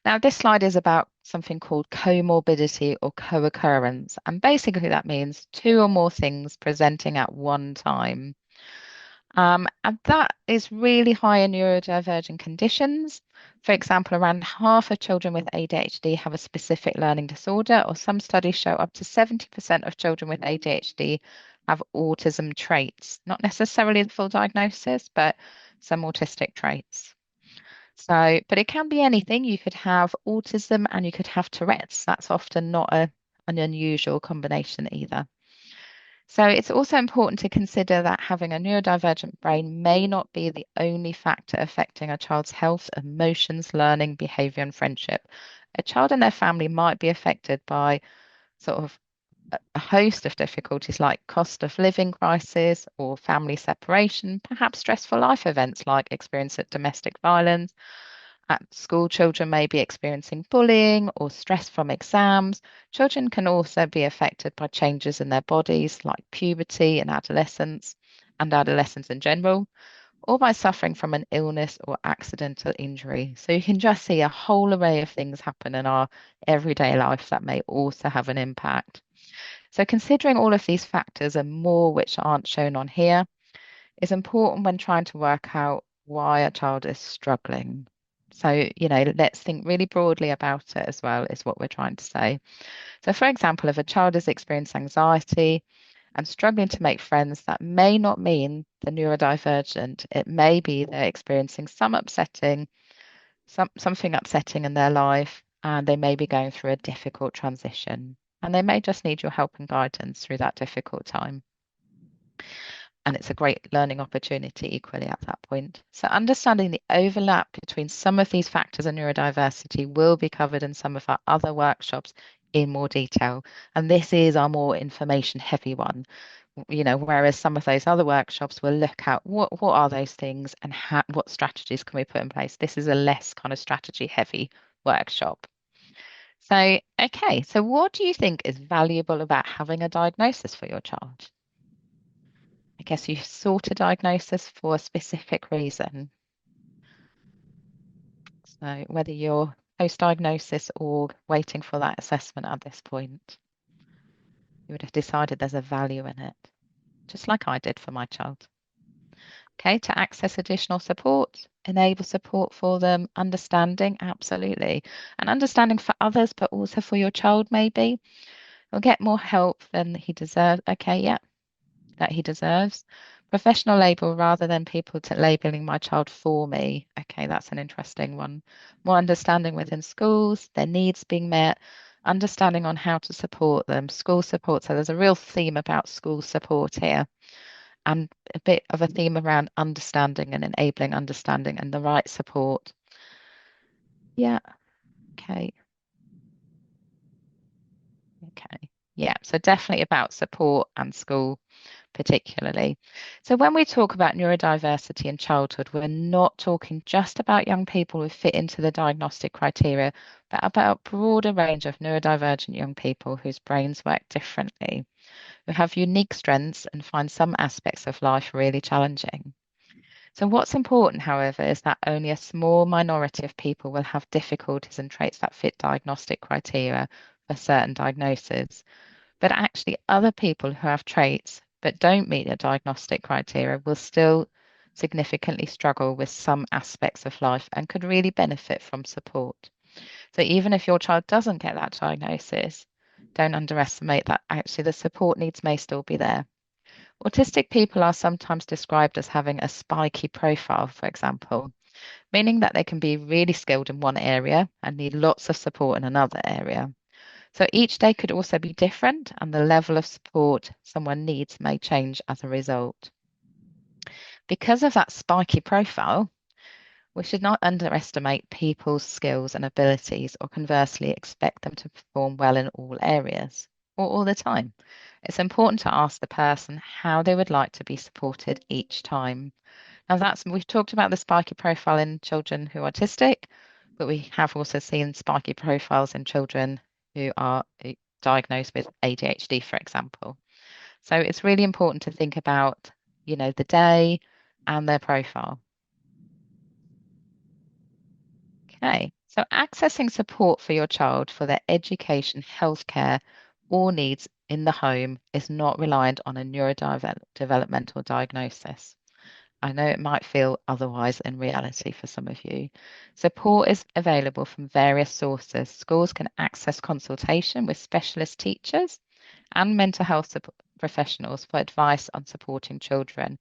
Now, this slide is about something called comorbidity or co-occurrence. And basically that means two or more things presenting at one time. And that is really high in neurodivergent conditions. For example, around half of children with ADHD have a specific learning disorder, or some studies show up to 70% of children with ADHD have autism traits, not necessarily the full diagnosis, but some autistic traits. So, but it can be anything. You could have autism and you could have Tourette's. That's often not an unusual combination either. So it's also important to consider that having a neurodivergent brain may not be the only factor affecting a child's health, emotions, learning, behavior, and friendship. A child and their family might be affected by sort of a host of difficulties like cost of living crisis or family separation, perhaps stressful life events like experience of domestic violence. At school, children may be experiencing bullying or stress from exams. Children can also be affected by changes in their bodies, like puberty and adolescence in general, or by suffering from an illness or accidental injury. So you can just see a whole array of things happen in our everyday life that may also have an impact. So considering all of these factors and more which aren't shown on here is important when trying to work out why a child is struggling. So, let's think really broadly about it as well, is what we're trying to say. So, for example, if a child is experiencing anxiety and struggling to make friends, that may not mean they're neurodivergent. It may be they're experiencing something upsetting in their life, and they may be going through a difficult transition. And they may just need your help and guidance through that difficult time. And it's a great learning opportunity equally at that point. So understanding the overlap between some of these factors and neurodiversity will be covered in some of our other workshops in more detail. And this is our more information heavy one, whereas some of those other workshops will look at what are those things and what strategies can we put in place. This is a less kind of strategy heavy workshop. So, okay, so what do you think is valuable about having a diagnosis for your child? I guess you sought a diagnosis for a specific reason. So whether you're post-diagnosis or waiting for that assessment at this point, you would have decided there's a value in it, just like I did for my child. Okay, to access additional support, enable support for them, understanding, absolutely. And understanding for others, but also for your child, maybe. He'll get more help than he deserves. Okay, yeah, that he deserves. Professional label rather than people labeling my child for me. Okay, that's an interesting one. More understanding within schools, their needs being met, understanding on how to support them, school support. So there's a real theme about school support here, and a bit of a theme around understanding and enabling understanding and the right support. Yeah, okay. Okay. Yeah, so definitely about support and school particularly. So when we talk about neurodiversity in childhood, we're not talking just about young people who fit into the diagnostic criteria, but about a broader range of neurodivergent young people whose brains work differently, who have unique strengths and find some aspects of life really challenging. So what's important, however, is that only a small minority of people will have difficulties and traits that fit diagnostic criteria for certain diagnoses. But actually, other people who have traits but don't meet the diagnostic criteria will still significantly struggle with some aspects of life and could really benefit from support. So even if your child doesn't get that diagnosis, don't underestimate that actually the support needs may still be there. Autistic people are sometimes described as having a spiky profile, for example, meaning that they can be really skilled in one area and need lots of support in another area. So each day could also be different, and the level of support someone needs may change as a result. Because of that spiky profile, we should not underestimate people's skills and abilities, or conversely expect them to perform well in all areas or all the time. It's important to ask the person how they would like to be supported each time. Now we've talked about the spiky profile in children who are autistic, but we have also seen spiky profiles in children who are diagnosed with ADHD, for example. So it's really important to think about, the day and their profile. Okay, so accessing support for your child for their education, healthcare, or needs in the home is not reliant on a neurodevelopmental diagnosis. I know it might feel otherwise in reality for some of you. Support is available from various sources. Schools can access consultation with specialist teachers and mental health professionals for advice on supporting children,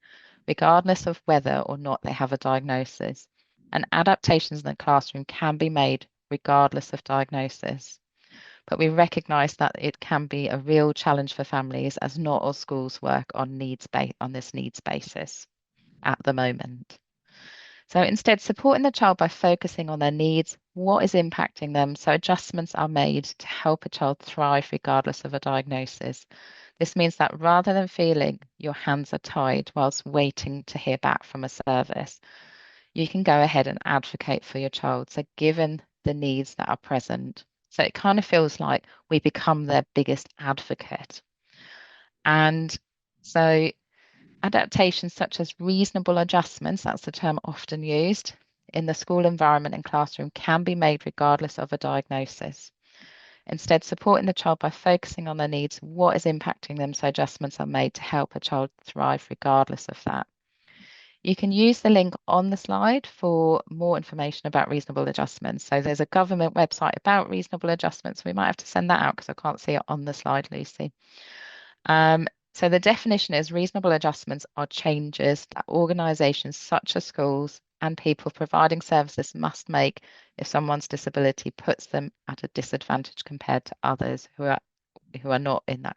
regardless of whether or not they have a diagnosis. And adaptations in the classroom can be made regardless of diagnosis. But we recognise that it can be a real challenge for families, as not all schools work on this needs basis at the moment. So instead, supporting the child by focusing on their needs, what is impacting them, so adjustments are made to help a child thrive regardless of a diagnosis. This means that rather than feeling your hands are tied whilst waiting to hear back from a service, you can go ahead and advocate for your child. So given the needs that are present. So it kind of feels like we become their biggest advocate. And so adaptations such as reasonable adjustments, that's the term often used, in the school environment and classroom can be made regardless of a diagnosis. Instead, supporting the child by focusing on their needs, what is impacting them, so adjustments are made to help a child thrive regardless of that. You can use the link on the slide for more information about reasonable adjustments. So there's a government website about reasonable adjustments. We might have to send that out because I can't see it on the slide, Lucy. So the definition is reasonable adjustments are changes that organisations such as schools and people providing services must make if someone's disability puts them at a disadvantage compared to others who are not in that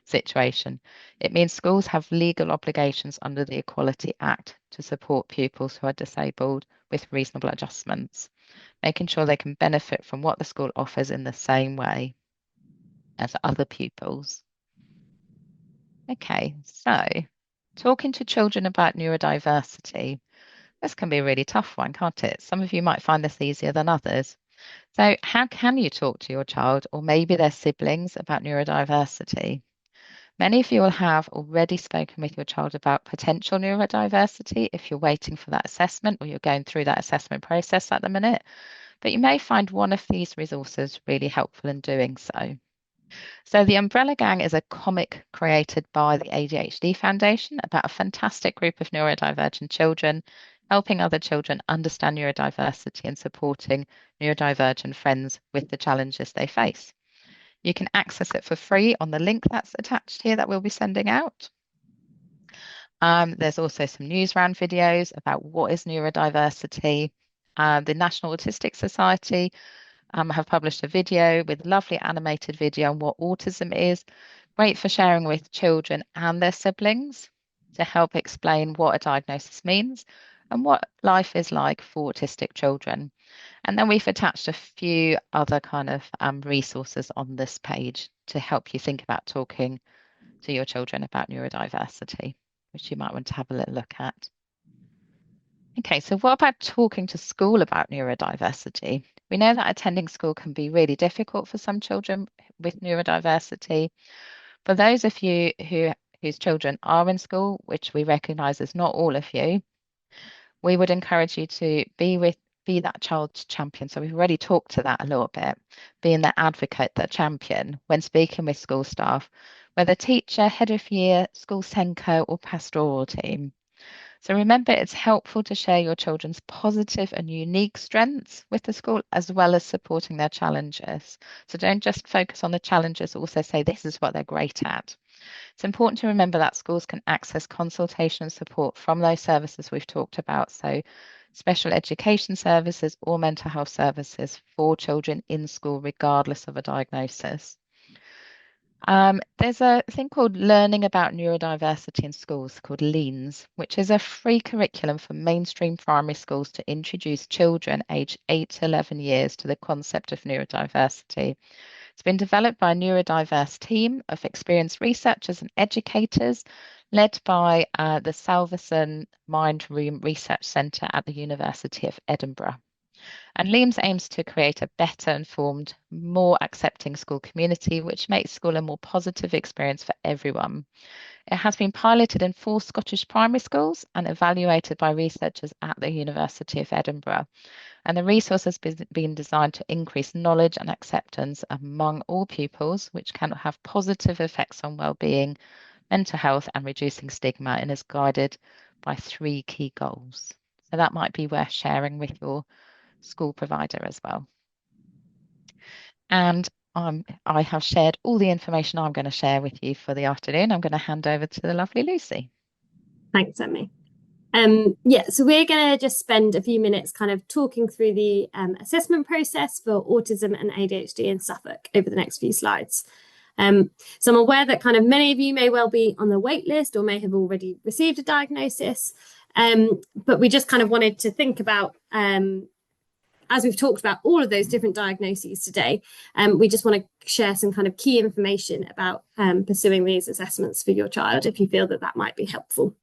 situation. It means schools have legal obligations under the Equality Act to support pupils who are disabled with reasonable adjustments, making sure they can benefit from what the school offers in the same way as other pupils. Okay, so talking to children about neurodiversity, this can be a really tough one, can't it? Some of you might find this easier than others. So how can you talk to your child or maybe their siblings about neurodiversity? Many of you will have already spoken with your child about potential neurodiversity if you're waiting for that assessment or you're going through that assessment process at the minute, but you may find one of these resources really helpful in doing so. So the Umbrella Gang is a comic created by the ADHD Foundation about a fantastic group of neurodivergent children, helping other children understand neurodiversity and supporting neurodivergent friends with the challenges they face. You can access it for free on the link that's attached here that we'll be sending out. There's also some news round videos about what is neurodiversity. The National Autistic Society have published a video with lovely animated video on what autism is, great for sharing with children and their siblings to help explain what a diagnosis means and what life is like for autistic children. And then we've attached a few other kind of resources on this page to help you think about talking to your children about neurodiversity, which you might want to have a little look at. Okay, so what about talking to school about neurodiversity? We know that attending school can be really difficult for some children with neurodiversity. For those of you whose children are in school, which we recognise is not all of you, we would encourage you to be that child's champion. So we've already talked to that a little bit, being the advocate, the champion when speaking with school staff, whether teacher, head of year, school SENCO or pastoral team. So remember, it's helpful to share your children's positive and unique strengths with the school, as well as supporting their challenges. So don't just focus on the challenges, also say this is what they're great at. It's important to remember that schools can access consultation and support from those services we've talked about. So special education services or mental health services for children in school, regardless of a diagnosis. There's a thing called Learning About Neurodiversity in Schools called LEANS, which is a free curriculum for mainstream primary schools to introduce children aged 8 to 11 years to the concept of neurodiversity. It's been developed by a neurodiverse team of experienced researchers and educators led by the Salveson Mind Room Research Centre at the University of Edinburgh. And LEAMS aims to create a better informed, more accepting school community, which makes school a more positive experience for everyone. It has been piloted in 4 Scottish primary schools and evaluated by researchers at the University of Edinburgh. And the resource has been designed to increase knowledge and acceptance among all pupils, which can have positive effects on well-being, mental health, and reducing stigma, and is guided by 3 key goals. So that might be worth sharing with your school provider as well. And I have shared all the information I'm going to share with you for the afternoon. I'm going to hand over to the lovely Lucy. Thanks, Emmi. So we're going to just spend a few minutes kind of talking through the assessment process for autism and ADHD in Suffolk over the next few slides. So I'm aware that kind of many of you may well be on the wait list or may have already received a diagnosis, but we just kind of wanted to think about as we've talked about all of those different diagnoses today, we just want to share some kind of key information about pursuing these assessments for your child if you feel that that might be helpful.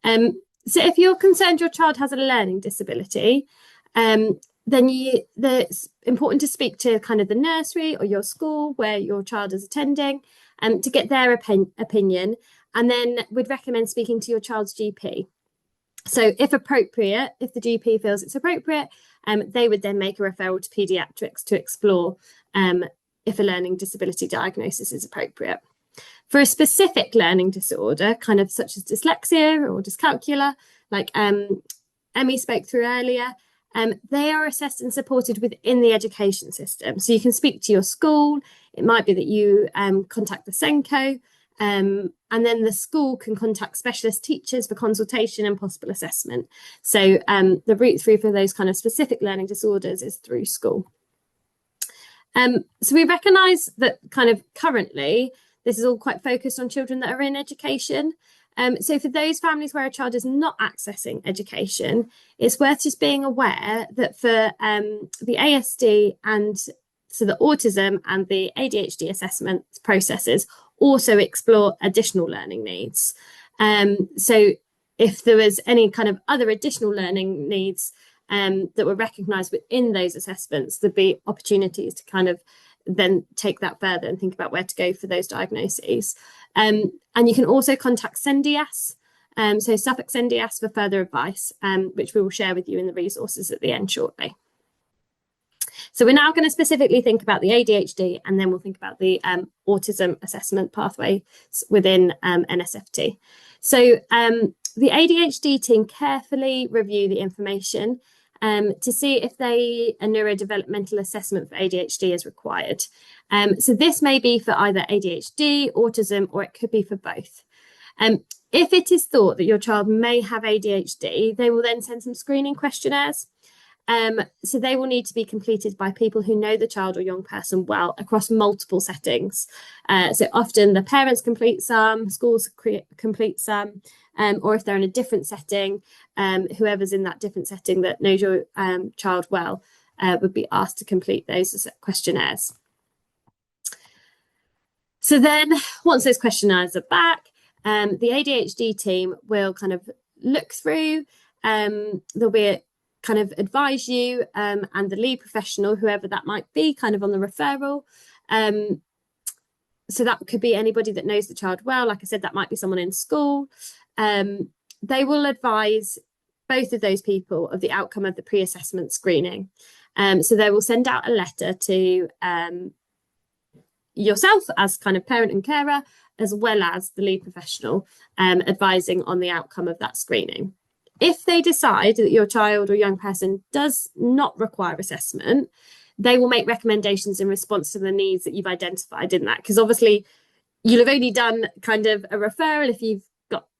So if you're concerned your child has a learning disability, then it's important to speak to kind of the nursery or your school where your child is attending to get their opinion. And then we'd recommend speaking to your child's GP. So if appropriate, if the GP feels it's appropriate, they would then make a referral to paediatrics to explore if a learning disability diagnosis is appropriate. For a specific learning disorder, kind of such as dyslexia or dyscalculia, like Emmi spoke through earlier, they are assessed and supported within the education system. So you can speak to your school. It might be that you contact the SENCO, and then the school can contact specialist teachers for consultation and possible assessment. So the route through for those kind of specific learning disorders is through school. So we recognise that kind of currently this is all quite focused on children that are in education. So for those families where a child is not accessing education, it's worth just being aware that for the ASD and so the autism and the ADHD assessment processes also explore additional learning needs. So if there was any kind of other additional learning needs that were recognised within those assessments, there'd be opportunities to kind of then take that further and think about where to go for those diagnoses. And you can also contact SENDIAS, so Suffolk SENDIAS for further advice, which we will share with you in the resources at the end shortly. So we're now going to specifically think about the ADHD, and then we'll think about the autism assessment pathways within NSFT. So the ADHD team carefully review the information to see if a neurodevelopmental assessment for ADHD is required. So this may be for either ADHD, autism, or it could be for both. If it is thought that your child may have ADHD, they will then send some screening questionnaires. So they will need to be completed by people who know the child or young person well across multiple settings. So often the parents complete some, schools complete some, or if they're in a different setting, whoever's in that different setting that knows your child well would be asked to complete those questionnaires. So then once those questionnaires are back, the ADHD team will kind of look through, there'll be kind of advise you and the lead professional, whoever that might be, kind of on the referral. So that could be anybody that knows the child well. Like I said, that might be someone in school. They will advise both of those people of the outcome of the pre-assessment screening. So they will send out a letter to yourself as kind of parent and carer, as well as the lead professional, advising on the outcome of that screening. If they decide that your child or young person does not require assessment, they will make recommendations in response to the needs that you've identified in that. Because obviously you'll have only done kind of a referral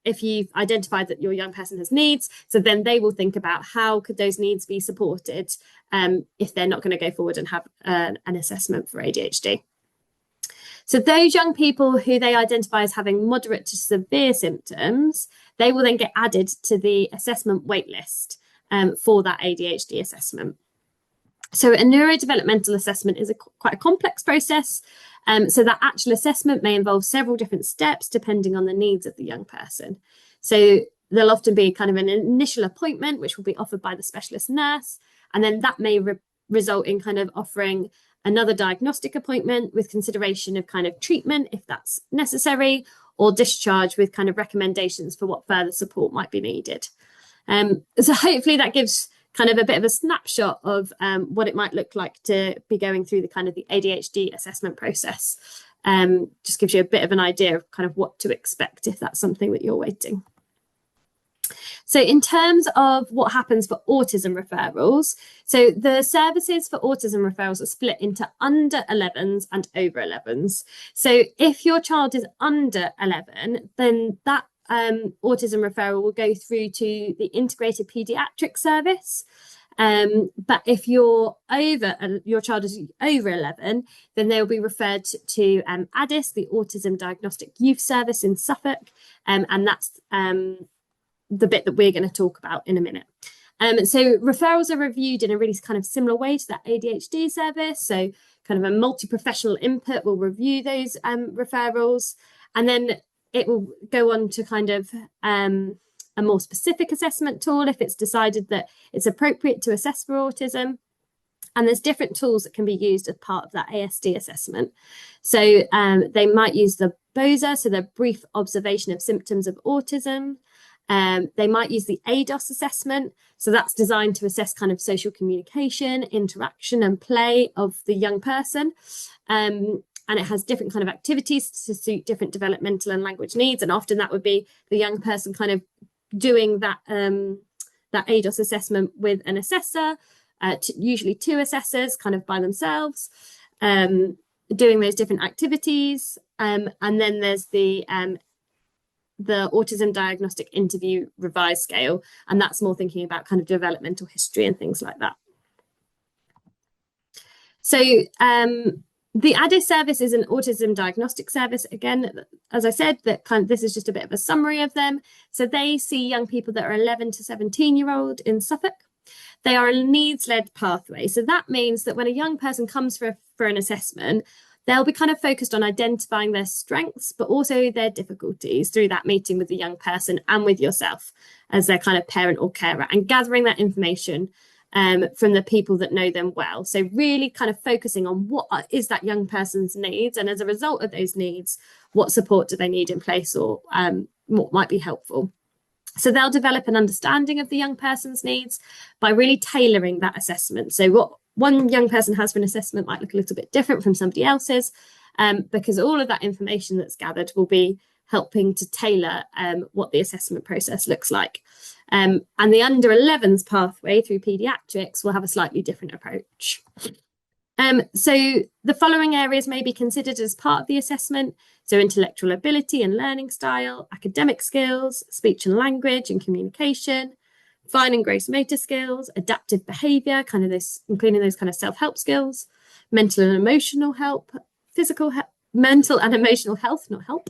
if you've identified that your young person has needs. So then they will think about how could those needs be supported if they're not going to go forward and have an assessment for ADHD. So those young people who they identify as having moderate to severe symptoms, they will then get added to the assessment waitlist for that ADHD assessment. So a neurodevelopmental assessment is quite a complex process. So that actual assessment may involve several different steps depending on the needs of the young person. So there'll often be kind of an initial appointment, which will be offered by the specialist nurse. And then that may result in kind of offering another diagnostic appointment with consideration of kind of treatment, if that's necessary, or discharge with kind of recommendations for what further support might be needed. So hopefully that gives kind of a bit of a snapshot of what it might look like to be going through the kind of the ADHD assessment process. Just gives you a bit of an idea of kind of what to expect if that's something that you're waiting. So in terms of what happens for autism referrals, so the services for autism referrals are split into under 11s and over 11s. So if your child is under 11, then that autism referral will go through to the integrated paediatric service. But if your child is over 11, then they'll be referred to ADIS, the Autism Diagnostic Youth Service in Suffolk, and that's the bit that we're going to talk about in a minute. So referrals are reviewed in a really kind of similar way to that ADHD service. So kind of a multi-professional input will review those referrals, and then it will go on to kind of a more specific assessment tool if it's decided that it's appropriate to assess for autism. And there's different tools that can be used as part of that ASD assessment. So they might use the BOSA, so the brief observation of symptoms of autism. They might use the ADOS assessment. So that's designed to assess kind of social communication, interaction and play of the young person. And it has different kind of activities to suit different developmental and language needs. And often that would be the young person kind of doing that, that ADOS assessment with an assessor, usually two assessors kind of by themselves, doing those different activities. And then there's the Autism Diagnostic Interview Revised Scale, and that's more thinking about kind of developmental history and things like that. So the ADIS service is an autism diagnostic service. Again, as I said, that this is just a bit of a summary of them. So they see young people that are 11 to 17-year-old in Suffolk. They are a needs-led pathway. So that means that when a young person comes for an assessment, they'll be kind of focused on identifying their strengths, but also their difficulties through that meeting with the young person and with yourself as their kind of parent or carer, and gathering that information from the people that know them well. So really kind of focusing on what is that young person's needs, and as a result of those needs, what support do they need in place, or what might be helpful. So they'll develop an understanding of the young person's needs by really tailoring that assessment. So what one young person has for an assessment might look a little bit different from somebody else's, because all of that information that's gathered will be helping to tailor what the assessment process looks like. And the under 11s pathway through paediatrics will have a slightly different approach. So the following areas may be considered as part of the assessment. So intellectual ability and learning style, academic skills, speech and language and communication, fine and gross motor skills, adaptive behaviour, kind of this, including those kind of self-help skills, mental and emotional help, mental and emotional health, not help,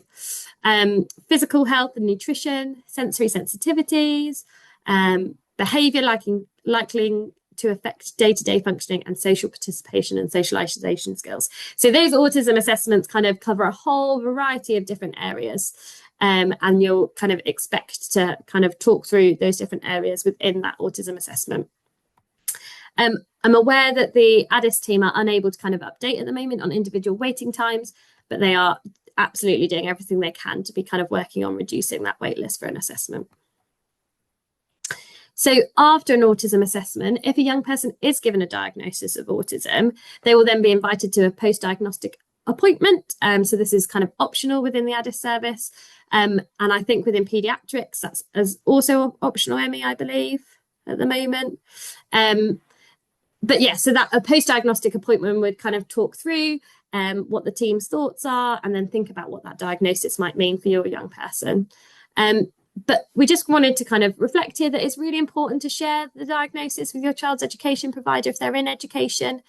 physical health and nutrition, sensory sensitivities, behaviour liking to affect day-to-day functioning and social participation and socialization skills. So those autism assessments kind of cover a whole variety of different areas. And you'll kind of expect to kind of talk through those different areas within that autism assessment. I'm aware that the ADIS team are unable to kind of update at the moment on individual waiting times, but they are absolutely doing everything they can to be kind of working on reducing that wait list for an assessment. So after an autism assessment, if a young person is given a diagnosis of autism, they will then be invited to a post-diagnostic appointment. So this is kind of optional within the ADIS service. And I think within paediatrics, that's also optional, Emmi, I believe, at the moment. But yeah, so that a post-diagnostic appointment would kind of talk through what the team's thoughts are and then think about what that diagnosis might mean for your young person. But we just wanted to kind of reflect here that it's really important to share the diagnosis with your child's education provider if they're in education,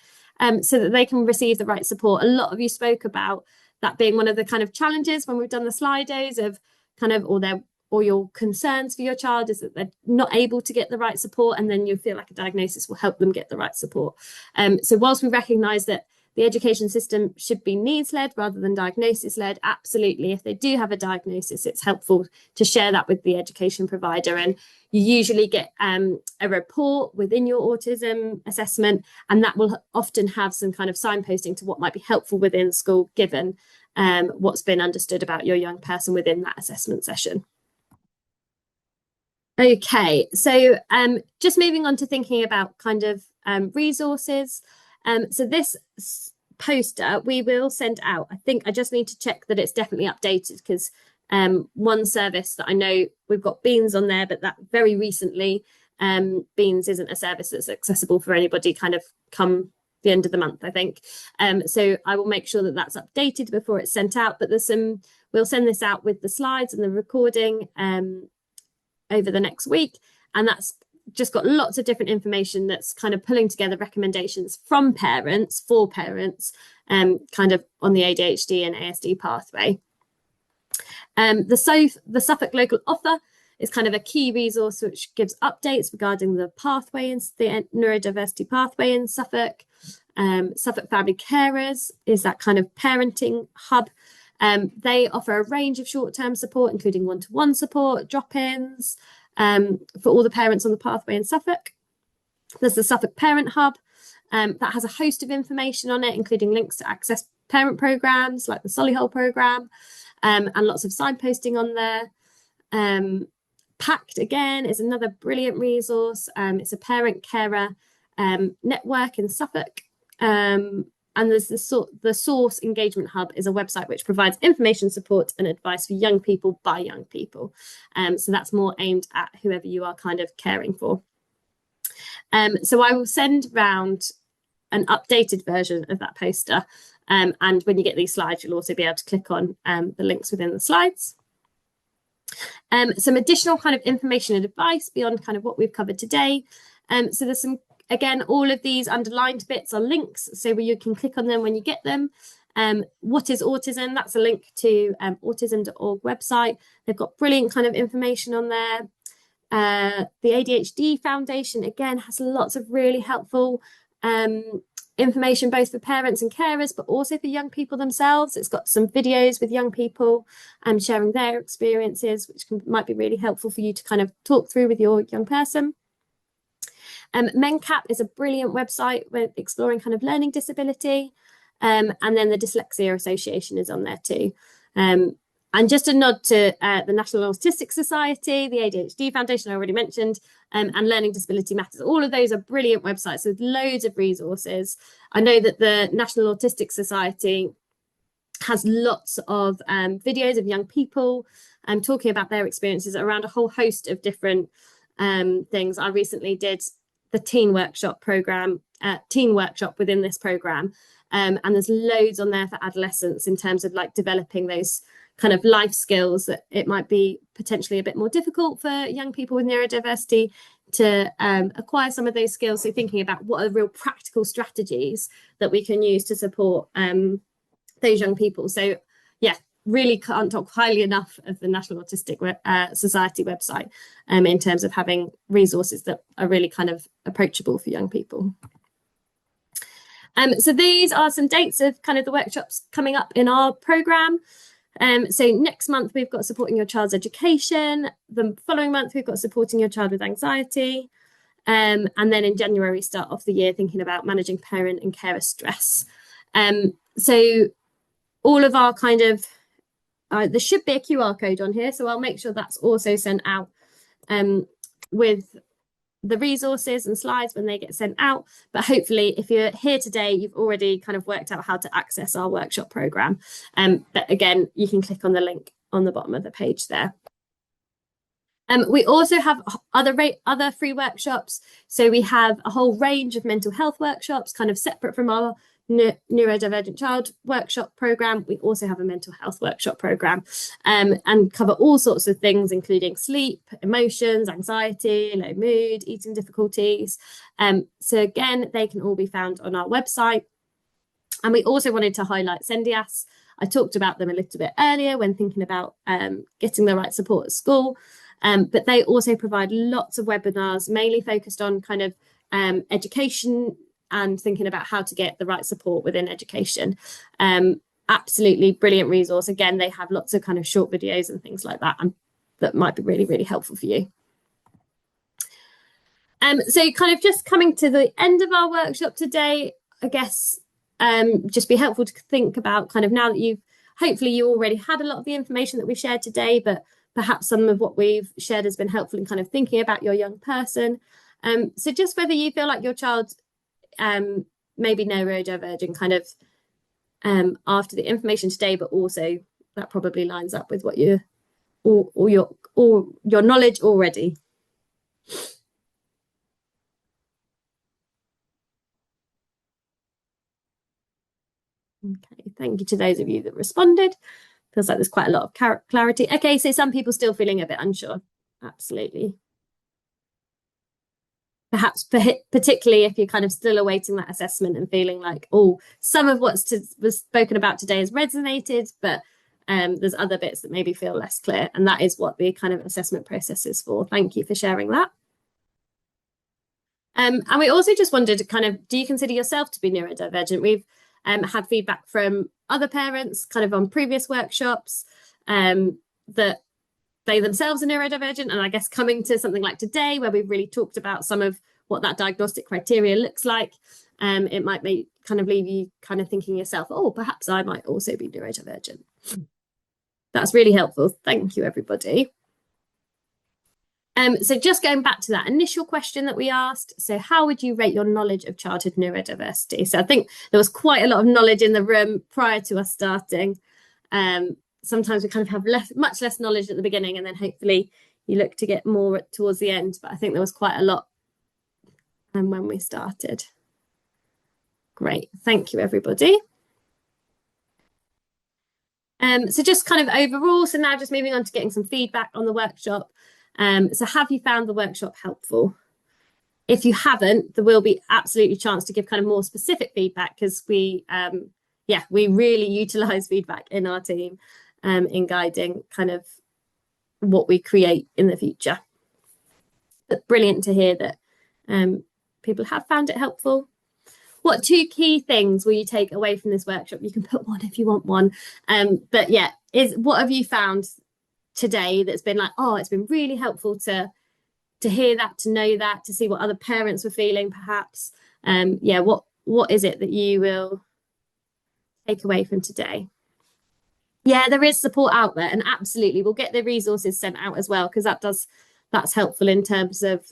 so that they can receive the right support. A lot of you spoke about that being one of the kind of challenges when we've done the Slidos of kind of, or your concerns for your child is that they're not able to get the right support, and then you feel like a diagnosis will help them get the right support. So whilst we recognise that the education system should be needs-led rather than diagnosis-led, absolutely, if they do have a diagnosis, it's helpful to share that with the education provider. And you usually get a report within your autism assessment, and that will often have some kind of signposting to what might be helpful within school, given what's been understood about your young person within that assessment session. Okay, so just moving on to thinking about kind of resources. So this poster we will send out. I think I just need to check that it's definitely updated, because one service that I know we've got Beans on there, but that very recently Beans isn't a service that's accessible for anybody kind of come the end of the month, I think. So I will make sure that that's updated before it's sent out, but we'll send this out with the slides and the recording over the next week, and that's just got lots of different information that's kind of pulling together recommendations from parents for parents, kind of on the ADHD and ASD pathway. The Suffolk local offer is kind of a key resource which gives updates regarding the pathway and the neurodiversity pathway in Suffolk. Suffolk Family Carers is that kind of parenting hub. They offer a range of short-term support, including one-to-one support, drop-ins, for all the parents on the pathway in Suffolk. There's the Suffolk Parent Hub that has a host of information on it, including links to access parent programmes like the Solihull programme, and lots of signposting on there. Pact, again, is another brilliant resource. It's a parent carer network in Suffolk. And there's the Source Engagement Hub is a website which provides information, support and advice for young people by young people. So that's more aimed at whoever you are kind of caring for. So I will send round an updated version of that poster. And when you get these slides, you'll also be able to click on the links within the slides. Some additional kind of information and advice beyond kind of what we've covered today. So there's some, again, all of these underlined bits are links, so where you can click on them when you get them. What is autism? That's a link to autism.org website. They've got brilliant kind of information on there. The ADHD Foundation, again, has lots of really helpful information, both for parents and carers, but also for young people themselves. It's got some videos with young people sharing their experiences, which might be really helpful for you to kind of talk through with your young person. MenCap is a brilliant website with exploring kind of learning disability, and then the Dyslexia Association is on there too. And just a nod to the National Autistic Society, the ADHD Foundation I already mentioned, and Learning Disability Matters. All of those are brilliant websites with loads of resources. I know that the National Autistic Society has lots of videos of young people talking about their experiences around a whole host of different things. I recently did the teen workshop within this program, and there's loads on there for adolescents in terms of like developing those kind of life skills that it might be potentially a bit more difficult for young people with neurodiversity to acquire some of those skills. So thinking about what are real practical strategies that we can use to support those young people. So yeah, really can't talk highly enough of the National Autistic Society website in terms of having resources that are really kind of approachable for young people. So these are some dates of kind of the workshops coming up in our programme. So next month we've got supporting your child's education. The following month we've got supporting your child with anxiety. And then in January, start off the year thinking about managing parent and carer stress. So all of our kind of, there should be a QR code on here, so I'll make sure that's also sent out with the resources and slides when they get sent out. But hopefully if you're here today, you've already kind of worked out how to access our workshop programme. But again, you can click on the link on the bottom of the page there. We also have other free workshops. So we have a whole range of mental health workshops, kind of separate from our neurodivergent child workshop programme. We also have a mental health workshop programme and cover all sorts of things, including sleep, emotions, anxiety, low mood, eating difficulties. So again, they can all be found on our website. And we also wanted to highlight Sendias. I talked about them a little bit earlier when thinking about getting the right support at school. But they also provide lots of webinars, mainly focused on kind of education and thinking about how to get the right support within education. Absolutely brilliant resource. Again, they have lots of kind of short videos and things like that, and that might be really, really helpful for you. So kind of just coming to the end of our workshop today, I guess just be helpful to think about kind of now that hopefully you already had a lot of the information that we shared today, but perhaps some of what we've shared has been helpful in kind of thinking about your young person. So just whether you feel like your child maybe neurodivergent kind of after the information today, but also that probably lines up with what or your knowledge already. Okay, thank you to those of you that responded. Feels like there's quite a lot of clarity. Okay, so some people still feeling a bit unsure. Absolutely. Perhaps particularly if you're kind of still awaiting that assessment and feeling like, oh, some of was spoken about today has resonated, but there's other bits that maybe feel less clear. And that is what the kind of assessment process is for. Thank you for sharing that. And we also just wondered kind of, do you consider yourself to be neurodivergent? We've had feedback from other parents kind of on previous workshops that they themselves are neurodivergent, and I guess coming to something like today where we've really talked about some of what that diagnostic criteria looks like, it might kind of leave you kind of thinking yourself, oh, perhaps I might also be neurodivergent. That's really helpful. Thank you, everybody. So just going back to that initial question that we asked, so how would you rate your knowledge of childhood neurodiversity? So I think there was quite a lot of knowledge in the room prior to us starting. Sometimes we kind of have much less knowledge at the beginning, and then hopefully you look to get more towards the end. But I think there was quite a lot when we started. Great, thank you, everybody. So just kind of overall, so now just moving on to getting some feedback on the workshop. So have you found the workshop helpful? If you haven't, there will be absolutely a chance to give kind of more specific feedback, because we really utilise feedback in our team in guiding kind of what we create in the future. But brilliant to hear that people have found it helpful. What 2 key things will you take away from this workshop? You can put one if you want one. But yeah, what have you found today that's been like, oh, it's been really helpful to hear that, to know that, to see what other parents were feeling perhaps. What is it that you will take away from today? Yeah, there is support out there, and absolutely we'll get the resources sent out as well, because that's helpful in terms of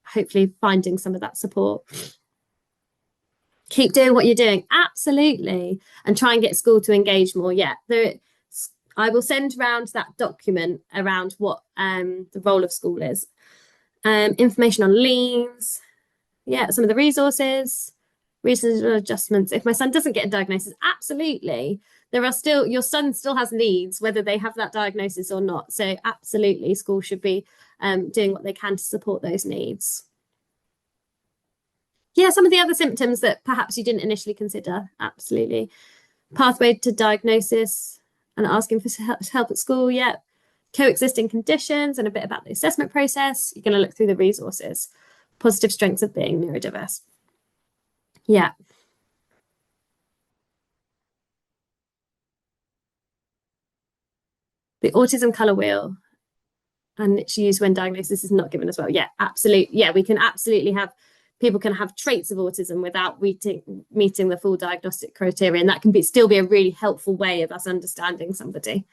hopefully finding some of that support. Keep doing what you're doing, absolutely, and try and get school to engage more. Yeah, I will send around that document around what the role of school is. Information on leans, some of the resources, reasonable adjustments. If my son doesn't get a diagnosis, absolutely, your son still has needs, whether they have that diagnosis or not. So absolutely, school should be doing what they can to support those needs. Yeah, some of the other symptoms that perhaps you didn't initially consider, absolutely. Pathway to diagnosis, and asking for help at school. Yeah. Coexisting conditions and a bit about the assessment process. You're going to look through the resources. Positive strengths of being neurodiverse. Yeah. The autism colour wheel, and it's used when diagnosis is not given as well. Yeah, absolutely. Yeah, we can absolutely have, people can have traits of autism without meeting the full diagnostic criteria, and that can still be a really helpful way of us understanding somebody.